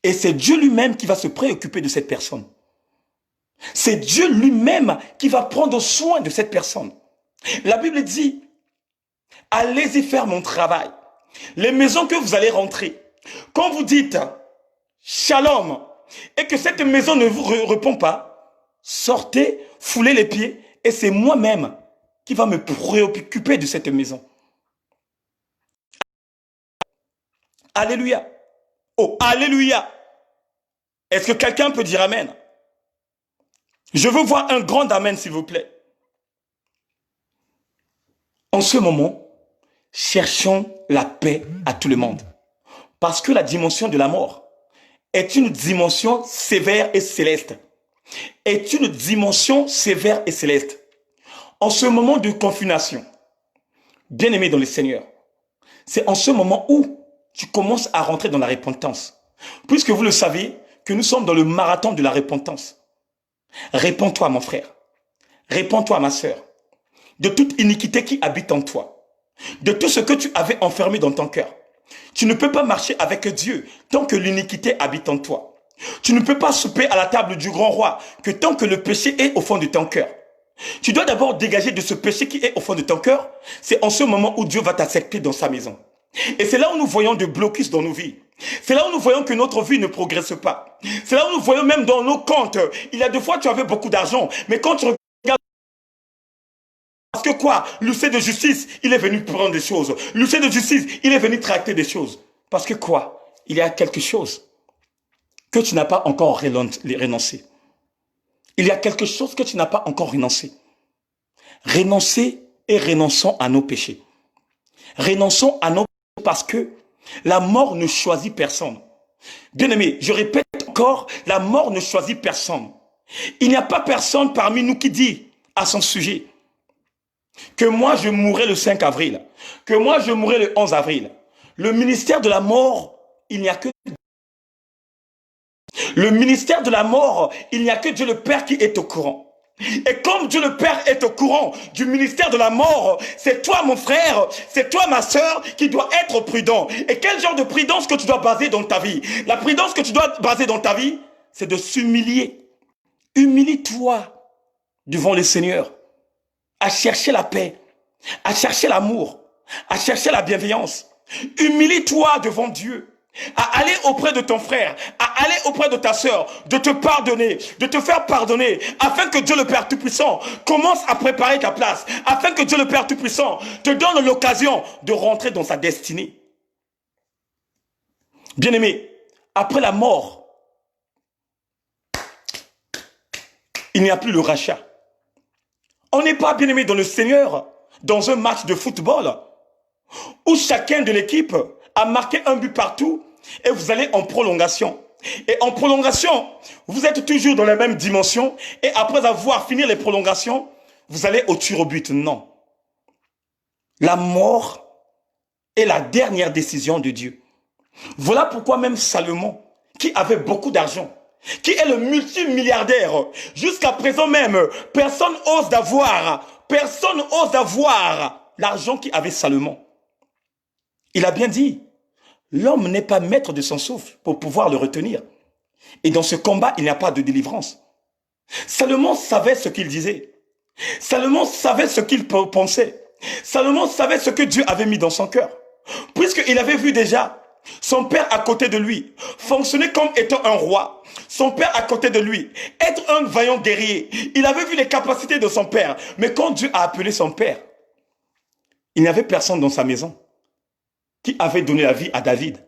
Et c'est Dieu lui-même qui va se préoccuper de cette personne. C'est Dieu lui-même qui va prendre soin de cette personne. La Bible dit, allez-y faire mon travail. Les maisons que vous allez rentrer, quand vous dites shalom, et que cette maison ne vous répond pas, sortez, foulez les pieds, et c'est moi-même qui va me préoccuper de cette maison. Alléluia. Oh, alléluia. Est-ce que quelqu'un peut dire amen? Je veux voir un grand amen, s'il vous plaît. En ce moment, cherchons la paix à tout le monde. Parce que la dimension de la mort est une dimension sévère et céleste. Est une dimension sévère et céleste. En ce moment de confination, bien-aimé dans le Seigneur, c'est en ce moment où tu commences à rentrer dans la repentance. Puisque vous le savez, que nous sommes dans le marathon de la repentance. Réponds-toi, mon frère. Réponds-toi, ma sœur. De toute iniquité qui habite en toi. De tout ce que tu avais enfermé dans ton cœur. Tu ne peux pas marcher avec Dieu tant que l'iniquité habite en toi. Tu ne peux pas souper à la table du grand roi que tant que le péché est au fond de ton cœur. Tu dois d'abord dégager de ce péché qui est au fond de ton cœur. C'est en ce moment où Dieu va t'accepter dans sa maison. Et c'est là où nous voyons des blocus dans nos vies. C'est là où nous voyons que notre vie ne progresse pas. C'est là où nous voyons même dans nos comptes. Il y a des fois tu avais beaucoup d'argent, mais quand tu regardes... Parce que quoi? L'huissier de justice, il est venu prendre des choses. L'huissier de justice, il est venu tracter des choses. Parce que quoi? Il y a quelque chose que tu n'as pas encore renoncé. Il y a quelque chose que tu n'as pas encore renoncé. Renoncer et renonçons à nos péchés. Renonçons à nos péchés parce que la mort ne choisit personne. Bien-aimé, je répète encore, la mort ne choisit personne. Il n'y a pas personne parmi nous qui dit à son sujet que moi je mourrai le 5 avril, que moi je mourrai le 11 avril. Le ministère de la mort, il n'y a que le ministère de la mort, il n'y a que Dieu le Père qui est au courant. Et comme Dieu le Père est au courant du ministère de la mort, c'est toi mon frère, c'est toi ma soeur qui dois être prudent. Et quel genre de prudence que tu dois baser dans ta vie? La prudence que tu dois baser dans ta vie, c'est de s'humilier. Humilie-toi devant le Seigneur, à chercher la paix, à chercher l'amour, à chercher la bienveillance. Humilie-toi devant Dieu, à aller auprès de ton frère, à aller auprès de ta sœur, de te pardonner, de te faire pardonner, afin que Dieu le Père Tout-Puissant commence à préparer ta place, afin que Dieu le Père Tout-Puissant te donne l'occasion de rentrer dans sa destinée. Bien-aimé, après la mort, il n'y a plus le rachat. On n'est pas, bien-aimé, dans le Seigneur, dans un match de football, où chacun de l'équipe a marqué un but partout et vous allez en prolongation. Et en prolongation, vous êtes toujours dans la même dimension et après avoir fini les prolongations, vous allez au tir au but. Non. La mort est la dernière décision de Dieu. Voilà pourquoi même Salomon, qui avait beaucoup d'argent, qui est le multimilliardaire, jusqu'à présent même, personne n'ose d'avoir l'argent qu'avait Salomon. Il a bien dit, l'homme n'est pas maître de son souffle pour pouvoir le retenir. Et dans ce combat, il n'y a pas de délivrance. Salomon savait ce qu'il disait. Salomon savait ce qu'il pensait. Salomon savait ce que Dieu avait mis dans son cœur. Puisqu'il avait vu déjà son père à côté de lui fonctionner comme étant un roi. Son père à côté de lui être un vaillant guerrier. Il avait vu les capacités de son père. Mais quand Dieu a appelé son père, il n'y avait personne dans sa maison qui avait donné la vie à David.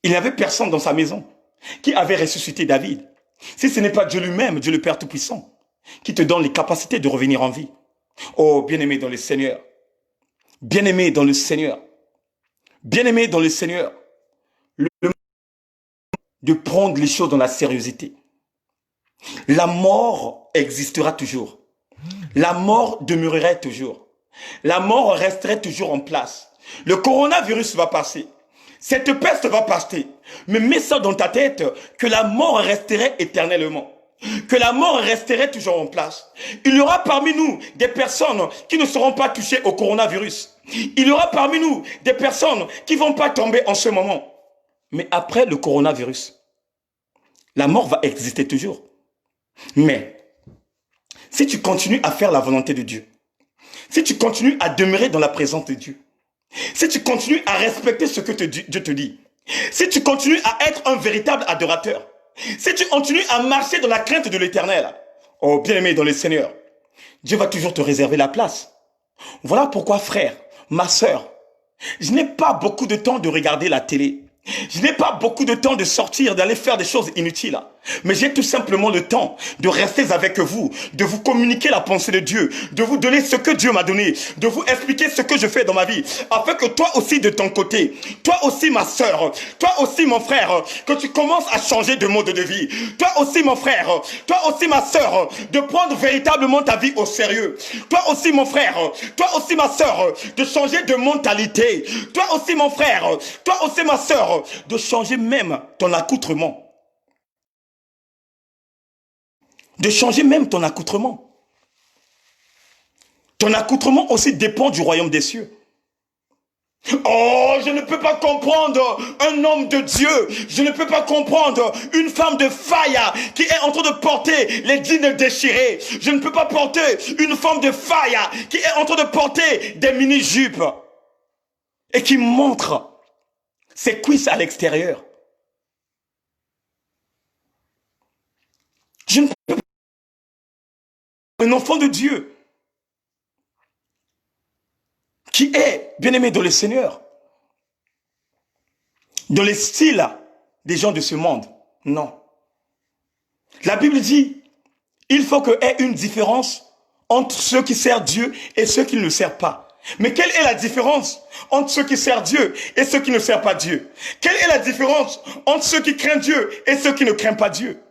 Il n'y avait personne dans sa maison qui avait ressuscité David. Si ce n'est pas Dieu lui-même, Dieu le Père Tout-Puissant, qui te donne les capacités de revenir en vie. Oh, bien-aimé dans le Seigneur. Bien-aimé dans le Seigneur. Bien-aimé dans le Seigneur. De prendre les choses dans la sérieuxité. La mort existera toujours. La mort demeurerait toujours. La mort resterait toujours en place. Le coronavirus va passer. Cette peste va passer. Mais mets ça dans ta tête que la mort resterait éternellement. Que la mort resterait toujours en place. Il y aura parmi nous des personnes qui ne seront pas touchées au coronavirus. Il y aura parmi nous des personnes qui ne vont pas tomber en ce moment. Mais après le coronavirus, la mort va exister toujours. Mais si tu continues à faire la volonté de Dieu, si tu continues à demeurer dans la présence de Dieu, si tu continues à respecter ce que Dieu te dit, si tu continues à être un véritable adorateur, si tu continues à marcher dans la crainte de l'Éternel, oh bien-aimé dans le Seigneur, Dieu va toujours te réserver la place. Voilà pourquoi, frère, ma sœur, je n'ai pas beaucoup de temps de regarder la télé. Je n'ai pas beaucoup de temps de sortir, d'aller faire des choses inutiles. Mais j'ai tout simplement le temps de rester avec vous, de vous communiquer la pensée de Dieu, de vous donner ce que Dieu m'a donné, de vous expliquer ce que je fais dans ma vie, afin que toi aussi de ton côté, toi aussi ma sœur, toi aussi mon frère, que tu commences à changer de mode de vie. Toi aussi mon frère, toi aussi ma sœur, de prendre véritablement ta vie au sérieux. Toi aussi mon frère, toi aussi ma sœur, de changer de mentalité. Toi aussi mon frère, toi aussi ma sœur, de changer même ton accoutrement. De changer même ton accoutrement. Ton accoutrement aussi dépend du royaume des cieux. Oh, je ne peux pas comprendre un homme de Dieu. Je ne peux pas comprendre une femme de faille qui est en train de porter les jeans déchirés. Je ne peux pas porter une femme de faille qui est en train de porter des mini-jupes et qui montre ses cuisses à l'extérieur. Je ne peux pas. Un enfant de Dieu qui est bien-aimé dans le Seigneur, dans les styles des gens de ce monde, Non. La Bible dit, il faut qu'il y ait une différence entre ceux qui servent Dieu et ceux qui ne le servent pas. Mais quelle est la différence entre ceux qui servent Dieu et ceux qui ne servent pas Dieu? Quelle est la différence entre ceux qui craignent Dieu et ceux qui ne craignent pas Dieu?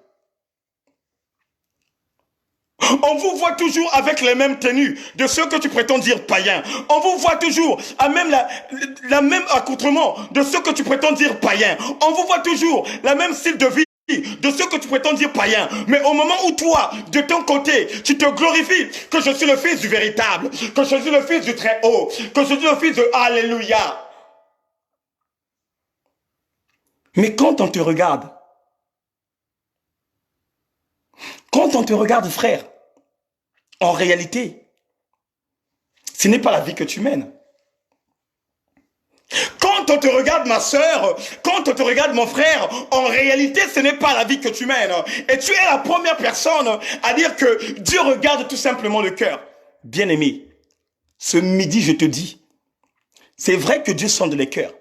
On vous voit toujours avec les mêmes tenues de ceux que tu prétends dire païens. On vous voit toujours à même la même accoutrement de ceux que tu prétends dire païens. On vous voit toujours la même style de vie de ceux que tu prétends dire païens. Mais au moment où toi, de ton côté, tu te glorifies que je suis le fils du véritable, que je suis le fils du très haut, que je suis le fils de Alléluia. Mais quand on te regarde, frère, en réalité, ce n'est pas la vie que tu mènes. Quand on te regarde, ma soeur, quand on te regarde, mon frère, en réalité, ce n'est pas la vie que tu mènes. Et tu es la première personne à dire que Dieu regarde tout simplement le cœur. Bien-aimé, ce midi, je te dis, c'est vrai que Dieu sonde les cœurs,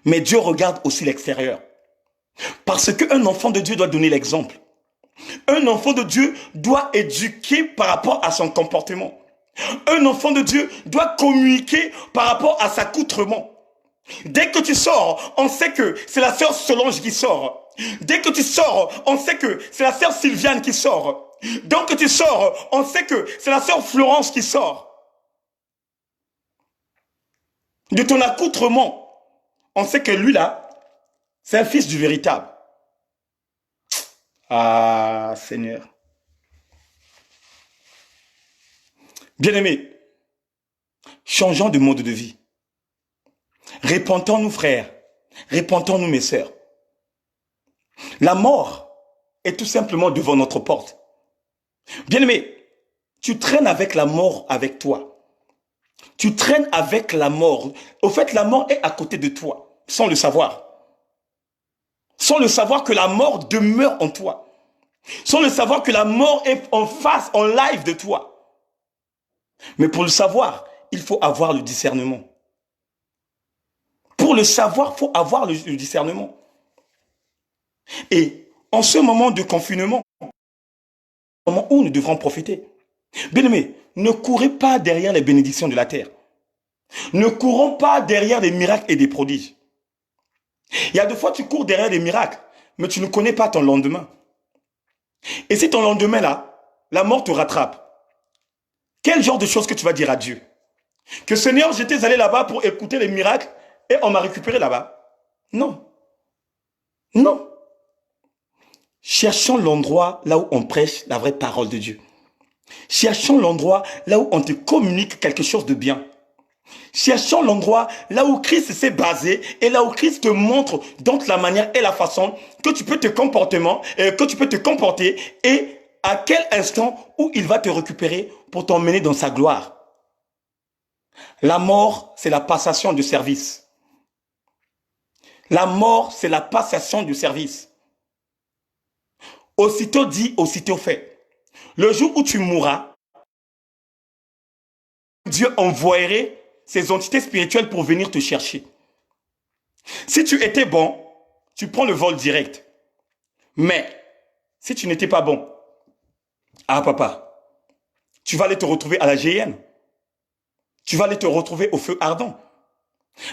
mais Dieu regarde aussi l'extérieur. Parce qu'un enfant de Dieu doit donner l'exemple. Un enfant de Dieu doit éduquer par rapport à son comportement. Un enfant de Dieu doit communiquer par rapport à sa accoutrement. Dès que tu sors, on sait que c'est la sœur Solange qui sort. Dès que tu sors, on sait que c'est la sœur Sylviane qui sort. Dès que tu sors, on sait que c'est la sœur Florence qui sort. De ton accoutrement, on sait que lui là, c'est un fils du véritable. Ah, Seigneur. Bien-aimés, changeons de mode de vie. Répentons-nous, frères. Répentons-nous, mes sœurs. La mort est tout simplement devant notre porte. Bien-aimé, tu traînes avec la mort avec toi. Tu traînes avec la mort. Au fait, la mort est à côté de toi, sans le savoir. Sans le savoir que la mort demeure en toi. Sans le savoir que la mort est en face, en live de toi. Mais pour le savoir, il faut avoir le discernement. Pour le savoir, il faut avoir le discernement. Et en ce moment de confinement, au moment où nous devrons profiter, bien-aimés, ne courez pas derrière les bénédictions de la terre. Ne courons pas derrière des miracles et des prodiges. Il y a des fois, tu cours derrière des miracles, mais tu ne connais pas ton lendemain. Et si ton lendemain, là, la mort te rattrape, quel genre de choses que tu vas dire à Dieu? Que Seigneur, j'étais allé là-bas pour écouter les miracles et on m'a récupéré là-bas. Non. Non. Cherchons l'endroit là où on prêche la vraie parole de Dieu. Cherchons l'endroit là où on te communique quelque chose de bien. Cherchons l'endroit là où Christ s'est basé et là où Christ te montre donc la manière et la façon que tu peux te comporter et à quel instant où il va te récupérer pour t'emmener dans sa gloire. La mort, c'est la passation du service. La mort, c'est la passation du service. Aussitôt dit, aussitôt fait. Le jour où tu mourras, Dieu envoyerait ses entités spirituelles pour venir te chercher. Si tu étais bon, tu prends le vol direct. Mais, si tu n'étais pas bon, ah papa, tu vas aller te retrouver à la GN. Tu vas aller te retrouver au feu ardent.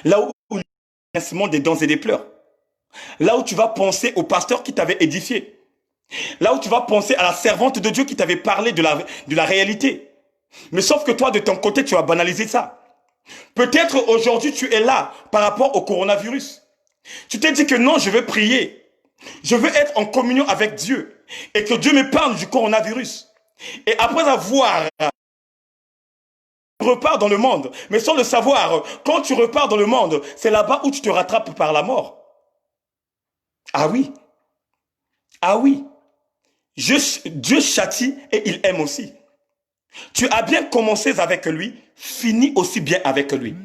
Là où il y a le grincement des dents et des pleurs. Là où tu vas penser au pasteur qui t'avait édifié. Là où tu vas penser à la servante de Dieu qui t'avait parlé de la réalité. Mais sauf que toi, de ton côté, tu as banalisé ça. Peut-être aujourd'hui, tu es là par rapport au coronavirus. Tu t'es dit que non, je veux prier. Je veux être en communion avec Dieu. Et que Dieu me parle du coronavirus. Et après avoir... tu repars dans le monde. Mais sans le savoir, quand tu repars dans le monde, c'est là-bas où tu te rattrapes par la mort. Ah oui. Ah oui. Dieu châtie et il aime aussi. Tu as bien commencé avec lui, finis aussi bien avec lui.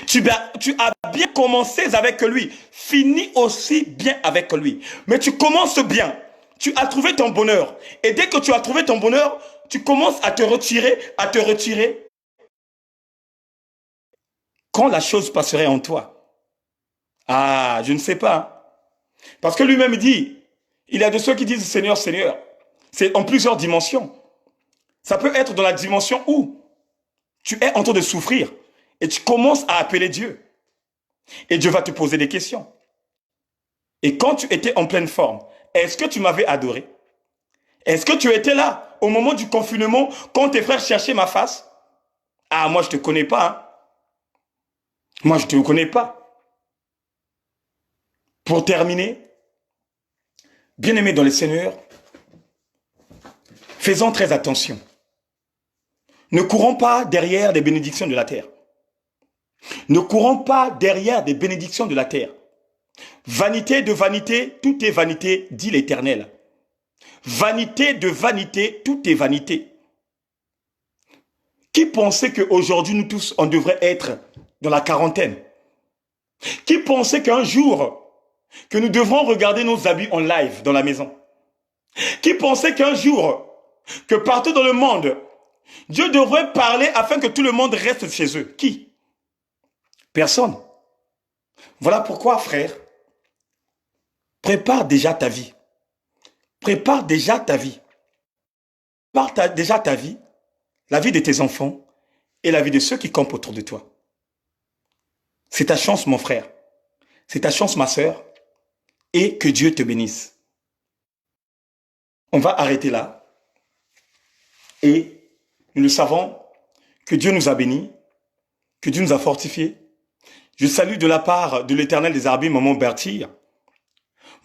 Tu as bien commencé avec lui, finis aussi bien avec lui. Mais tu commences bien, tu as trouvé ton bonheur. Et dès que tu as trouvé ton bonheur, tu commences à te retirer, à te retirer. Quand la chose passerait en toi, ah, je ne sais pas. Parce que lui-même dit, il y a de ceux qui disent Seigneur, Seigneur. C'est en plusieurs dimensions. Ça peut être dans la dimension où tu es en train de souffrir et tu commences à appeler Dieu. Et Dieu va te poser des questions. Et quand tu étais en pleine forme, est-ce que tu m'avais adoré? Est-ce que tu étais là au moment du confinement quand tes frères cherchaient ma face? Ah, moi je te connais pas. Hein. Moi je te connais pas. Pour terminer, bien-aimés dans le Seigneur, faisons très attention. Ne courons pas derrière des bénédictions de la terre. Ne courons pas derrière des bénédictions de la terre. Vanité de vanité, tout est vanité, dit l'Éternel. Vanité de vanité, tout est vanité. Qui pensait qu'aujourd'hui, nous tous, on devrait être dans la quarantaine? Qui pensait qu'un jour, que nous devrons regarder nos habits en live dans la maison? Qui pensait qu'un jour, que partout dans le monde, Dieu devrait parler afin que tout le monde reste chez eux? Qui? Personne. Voilà pourquoi, frère, prépare déjà ta vie. Prépare déjà ta vie. Prépare déjà ta vie, la vie de tes enfants et la vie de ceux qui campent autour de toi. C'est ta chance, mon frère. C'est ta chance, ma sœur. Et que Dieu te bénisse. On va arrêter là. Et nous le savons, que Dieu nous a bénis, que Dieu nous a fortifiés. Je salue de la part de l'Éternel des armées, maman Bertille.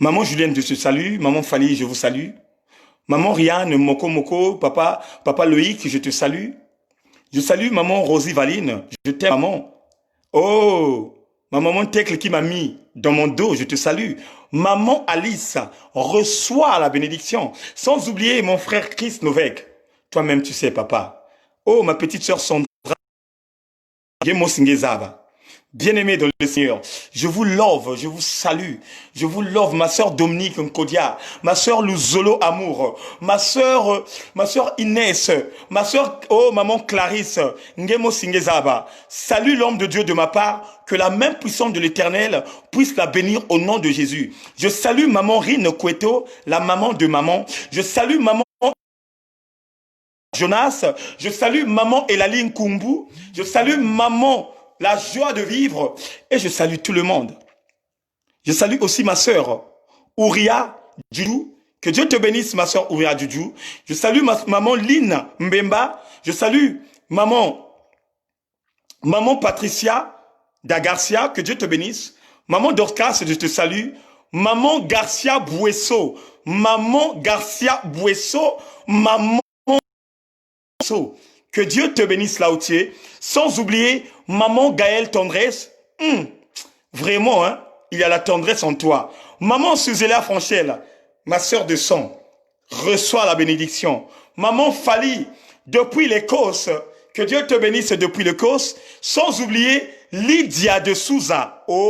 Maman Julienne, je te salue. Maman Fanny, je vous salue. Maman Rianne, Moko Moko, papa Loïc, je te salue. Je salue maman Rosie Valine. Je t'aime, maman. Oh, ma maman Tecle qui m'a mis dans mon dos, je te salue. Maman Alice, reçois la bénédiction. Sans oublier mon frère Chris Novek. Toi-même, tu sais, papa. Oh, ma petite sœur Sandra. Bien-aimé dans le Seigneur, je vous love, je vous salue. Je vous love, ma sœur Dominique Nkodia, ma sœur Luzolo Amour, ma sœur Inès, ma sœur, oh, maman Clarisse, Ngemo Singezaba. Salut l'homme de Dieu de ma part, que la main puissante de l'Éternel puisse la bénir au nom de Jésus. Je salue maman Rine Kweto, la maman de maman. Je salue maman Jonas. Je salue maman Elaline Kumbu. Je salue maman la joie de vivre, et je salue tout le monde. Je salue aussi ma sœur Ouria Djudjou. Que Dieu te bénisse, ma sœur Ouria Djudjou. Je salue maman Lynn Mbemba. Je salue maman Patricia Dagarcia. Que Dieu te bénisse. Maman Dorcas, je te salue. Maman Garcia Buesso. Maman Garcia Buesso. Maman Buesso. Que Dieu te bénisse là où tu es. Sans oublier maman Gaëlle Tendresse. Vraiment, hein, il y a la tendresse en toi. Maman Suzella Franchel, ma sœur de sang, reçois la bénédiction. Maman Fali, depuis l'Écosse, que Dieu te bénisse depuis l'Écosse. Sans oublier Lydia de Souza. Oh!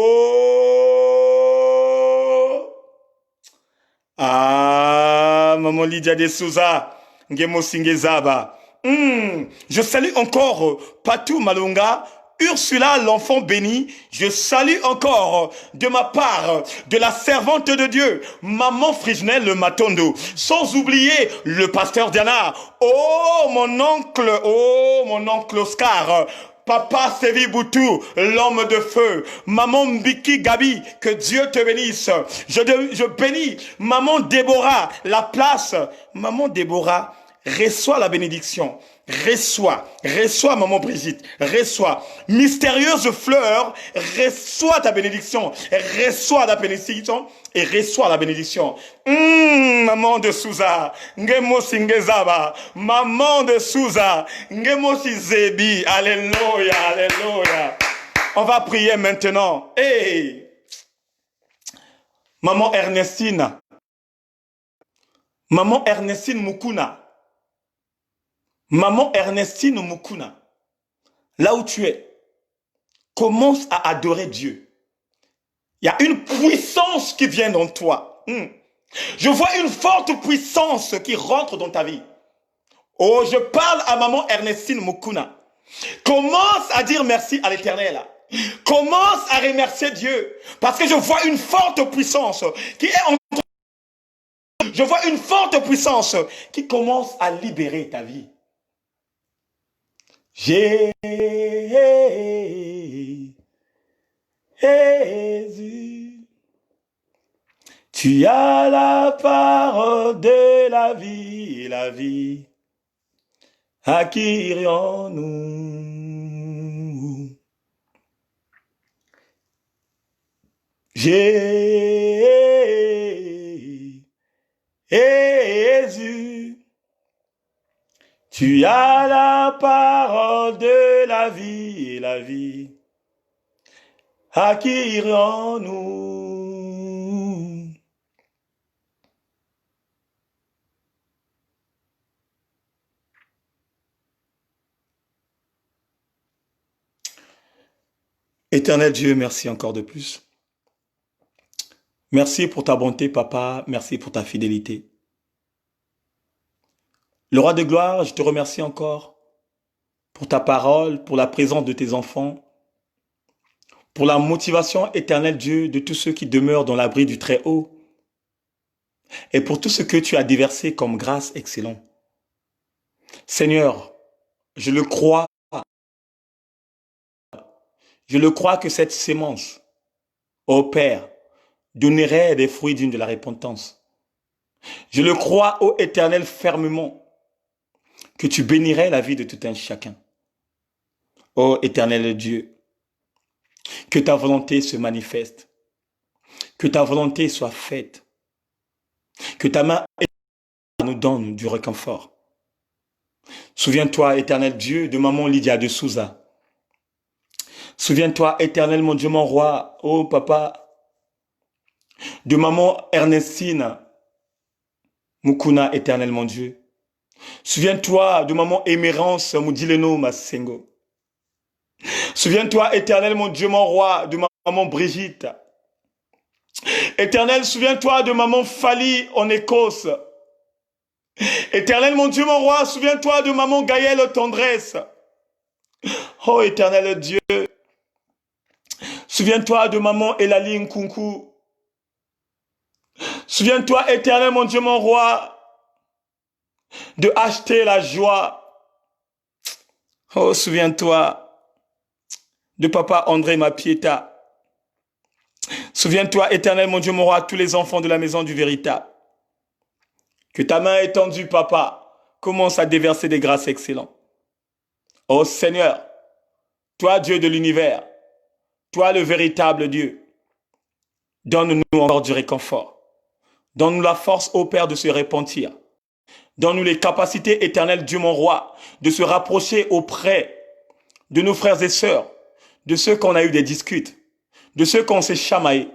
Ah, maman Lydia de Souza. Ngemo Singezaba. Je salue encore Patou Malonga, Ursula l'enfant béni. Je salue encore de ma part de la servante de Dieu, maman Frigenel le Matondo. Sans oublier le pasteur Diana. Oh mon oncle Oscar. Papa Sévi Boutou, l'homme de feu. Maman Mbiki Gabi, que Dieu te bénisse. Je bénis maman Déborah, la place. Maman Déborah, reçois la bénédiction. Reçois maman Brigitte, reçois. Mystérieuse fleur, reçois ta bénédiction. Reçois la bénédiction et reçois la bénédiction. Maman de Souza, Ngemo Singezaba, maman de Souza, Ngemo Sizebi, alléluia, alléluia. On va prier maintenant. Hey! Maman Ernestine Mukuna. Maman Ernestine Mukuna, là où tu es, commence à adorer Dieu. Il y a une puissance qui vient dans toi. Je vois une forte puissance qui rentre dans ta vie. Oh, je parle à maman Ernestine Mukuna. Commence à dire merci à l'Éternel. Commence à remercier Dieu. Parce que je vois une forte puissance qui est en... Je vois une forte puissance qui commence à libérer ta vie. Jésus, tu as la parole de la vie. À qui irions-nous? Jésus, tu as la parole de la vie. À qui irions-nous? Éternel Dieu, merci encore de plus. Merci pour ta bonté, papa. Merci pour ta fidélité. Le roi de gloire, je te remercie encore pour ta parole, pour la présence de tes enfants, pour la motivation éternelle, Dieu, de tous ceux qui demeurent dans l'abri du Très-Haut, et pour tout ce que tu as déversé comme grâce excellente. Seigneur, je le crois que cette sémence, ô Père, donnerait des fruits dignes de la repentance. Je le crois, ô Éternel, fermement, que tu bénirais la vie de tout un chacun. Ô Éternel Dieu, que ta volonté se manifeste, que ta volonté soit faite, que ta main nous donne du réconfort. Souviens-toi, Éternel Dieu, de maman Lydia de Souza. Souviens-toi, Éternel mon Dieu, mon roi, ô papa, de maman Ernestine Mukuna, Éternel mon Dieu. Souviens-toi de maman Émérance Moudileno Masengo. Souviens-toi, Éternel mon Dieu, mon roi, de maman Brigitte. Éternel, souviens-toi de maman Fali en Écosse. Éternel mon Dieu, mon roi, souviens-toi de maman Gaëlle Tendresse. Oh Éternel Dieu, souviens-toi de maman Elaline Kunku. Souviens-toi, Éternel mon Dieu, mon roi, de acheter la joie. Oh, souviens-toi de papa André Mapieta. Souviens-toi, Éternel mon Dieu, mon roi, tous les enfants de la maison du véritable. Que ta main étendue, papa, commence à déverser des grâces excellentes. Oh Seigneur, toi Dieu de l'univers, toi le véritable Dieu, donne-nous encore du réconfort. Donne-nous la force, ô Père, de se repentir. Donne-nous les capacités éternelles, Dieu mon roi, de se rapprocher auprès de nos frères et sœurs, de ceux qu'on a eu des disputes, de ceux qu'on s'est chamaillés.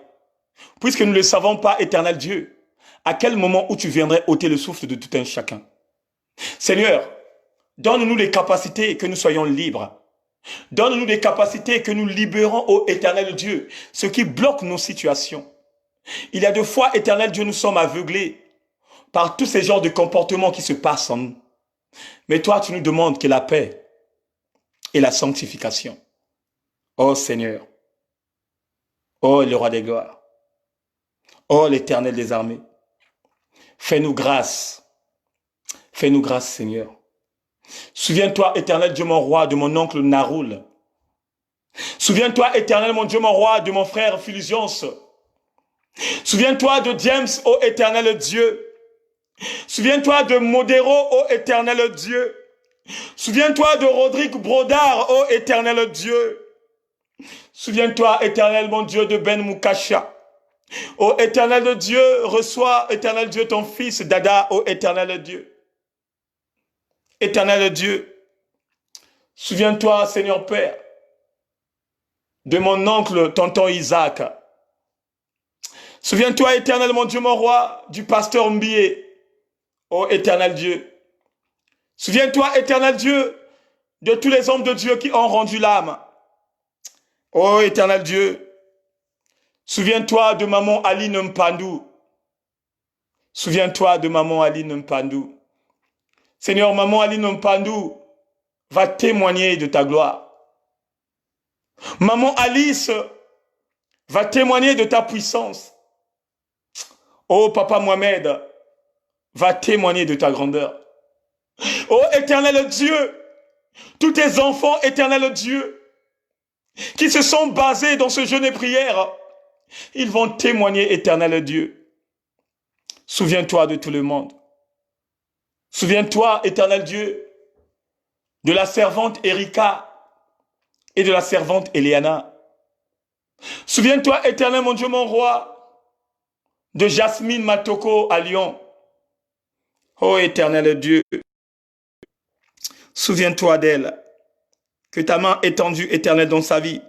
Puisque nous ne le savons pas, éternel Dieu, à quel moment où tu viendrais ôter le souffle de tout un chacun. Seigneur, donne-nous les capacités que nous soyons libres. Donne-nous des capacités que nous libérons, ô éternel Dieu, ce qui bloque nos situations. Il y a des fois, éternel Dieu, nous sommes aveuglés par tous ces genres de comportements qui se passent en nous. Mais toi, tu nous demandes que la paix et la sanctification. Oh Seigneur, oh le roi des gloires, oh l'Éternel des armées, fais-nous grâce Seigneur. Souviens-toi, éternel Dieu mon roi, de mon oncle Naroul. Souviens-toi, éternel mon Dieu mon roi, de mon frère Philisions. Souviens-toi de James, ô éternel Dieu. Souviens-toi de Modero, ô éternel Dieu. Souviens-toi de Rodrigue Brodard, ô éternel Dieu. Souviens-toi, éternel mon Dieu, de Ben Moukasha. Ô éternel Dieu, reçois, éternel Dieu, ton fils Dada, ô éternel Dieu. Éternel Dieu, souviens-toi, Seigneur Père, de mon oncle, tonton Isaac. Souviens-toi, éternel mon Dieu, mon roi, du pasteur Mbié, ô éternel Dieu. Souviens-toi, éternel Dieu, de tous les hommes de Dieu qui ont rendu l'âme. Ô éternel Dieu, souviens-toi de maman Aline Mpandou. Souviens-toi de maman Aline Mpandou. Seigneur, maman Aline Mpandou va témoigner de ta gloire. Maman Alice va témoigner de ta puissance. Oh, Papa Mohamed va témoigner de ta grandeur. Oh, éternel Dieu, tous tes enfants, éternel Dieu, qui se sont basés dans ce jeûne et prière, ils vont témoigner, éternel Dieu. Souviens-toi de tout le monde. Souviens-toi, éternel Dieu, de la servante Erika et de la servante Eliana. Souviens-toi, éternel mon Dieu, mon roi, de Jasmine Matoko à Lyon. Oh, éternel Dieu, souviens-toi d'elle, que ta main étendue, éternelle dans sa vie,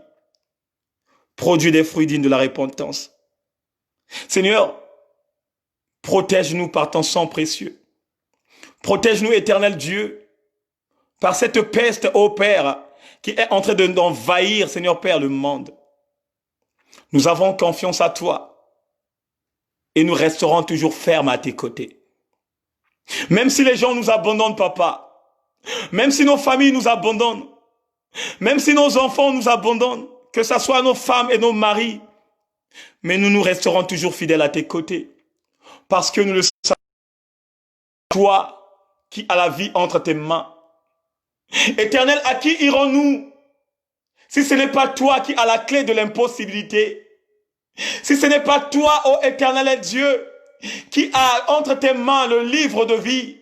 produit des fruits dignes de la repentance. Seigneur, protège-nous par ton sang précieux. Protège-nous, éternel Dieu, par cette peste, ô Père, qui est en train d'envahir, Seigneur Père, le monde. Nous avons confiance à toi et nous resterons toujours fermes à tes côtés. Même si les gens nous abandonnent, Papa, même si nos familles nous abandonnent, même si nos enfants nous abandonnent, que ce soit nos femmes et nos maris, mais nous resterons toujours fidèles à tes côtés. Parce que nous le savons, toi qui as la vie entre tes mains. Éternel, à qui irons-nous si ce n'est pas toi qui as la clé de l'impossibilité? Si ce n'est pas toi, ô éternel Dieu, qui as entre tes mains le livre de vie,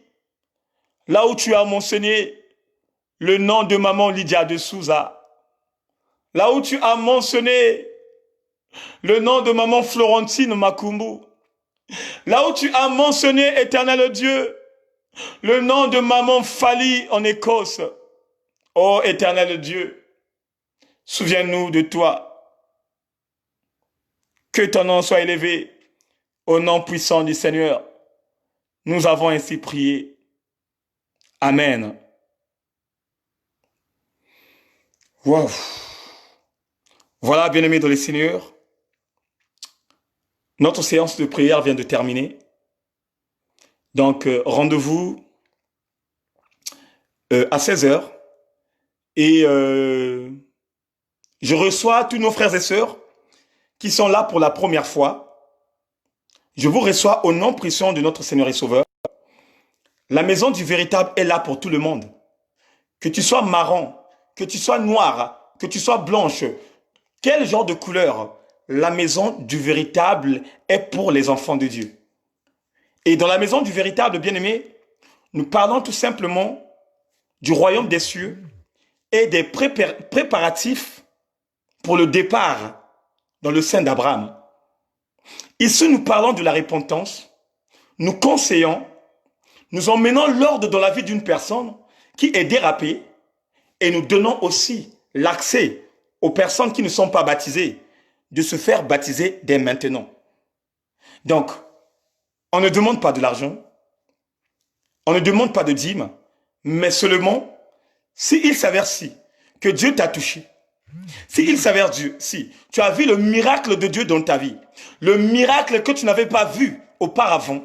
là où tu as mentionné le nom de maman Lydia de Souza, là où tu as mentionné le nom de maman Florentine Makumbu, là où tu as mentionné, éternel Dieu, le nom de maman Fali en Écosse. Oh éternel Dieu, souviens-nous de toi. Que ton nom soit élevé au nom puissant du Seigneur. Nous avons ainsi prié. Amen. Wow. Voilà, bien-aimés dans le Seigneur, notre séance de prière vient de terminer. Donc, rendez-vous à 16 heures. Et je reçois tous nos frères et sœurs qui sont là pour la première fois. Je vous reçois au nom puissant de notre Seigneur et Sauveur. La maison du véritable est là pour tout le monde. Que tu sois marron, que tu sois noir, que tu sois blanche, quel genre de couleur, la maison du véritable est pour les enfants de Dieu. Et dans la maison du véritable, bien-aimé, nous parlons tout simplement du royaume des cieux et des préparatifs pour le départ dans le sein d'Abraham. Ici, nous parlons de la repentance, nous conseillons, nous emmenons l'ordre dans la vie d'une personne qui est dérapée et nous donnons aussi l'accès aux personnes qui ne sont pas baptisées de se faire baptiser dès maintenant. Donc, on ne demande pas de l'argent, on ne demande pas de dîme, mais seulement s'il s'avère que Dieu t'a touché, s'il s'avère si tu as vu le miracle de Dieu dans ta vie, le miracle que tu n'avais pas vu auparavant,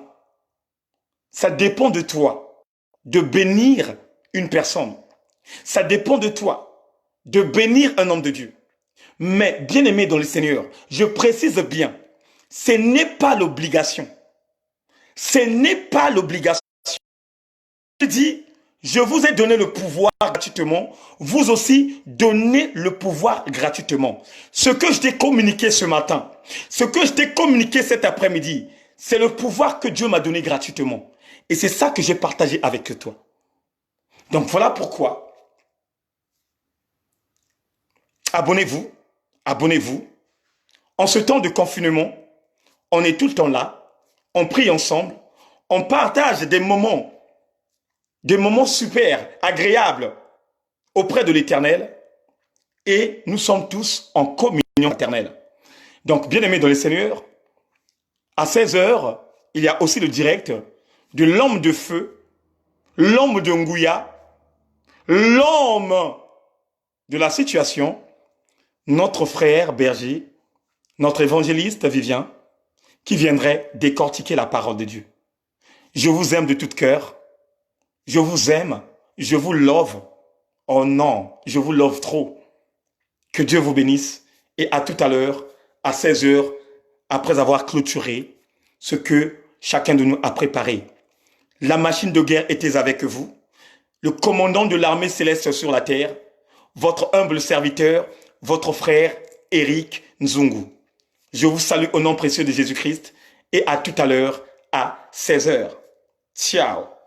ça dépend de toi de bénir une personne. Ça dépend de toi de bénir un homme de Dieu. Mais bien aimé dans le Seigneur, je précise bien, ce n'est pas l'obligation. Ce n'est pas l'obligation. Je dis, je vous ai donné le pouvoir gratuitement, vous aussi donnez le pouvoir gratuitement. Ce que je t'ai communiqué ce matin, ce que je t'ai communiqué cet après-midi, c'est le pouvoir que Dieu m'a donné gratuitement. Et c'est ça que j'ai partagé avec toi. Donc voilà pourquoi. Abonnez-vous, abonnez-vous. En ce temps de confinement, on est tout le temps là, on prie ensemble, on partage des moments super agréables auprès de l'Éternel et nous sommes tous en communion éternelle. Donc, bien aimés dans le Seigneur, à 16 heures, il y a aussi le direct de l'homme de feu, l'homme de Ngouya, l'homme de la situation, notre frère berger, notre évangéliste Vivien, qui viendrait décortiquer la parole de Dieu. Je vous aime de tout cœur. Je vous aime. Je vous love. Oh non, je vous love trop. Que Dieu vous bénisse et à tout à l'heure, à 16 heures, après avoir clôturé ce que chacun de nous a préparé. La machine de guerre était avec vous. Le commandant de l'armée céleste sur la terre, votre humble serviteur, votre frère Eric Nzungu. Je vous salue au nom précieux de Jésus-Christ et à tout à l'heure à 16 heures. Ciao.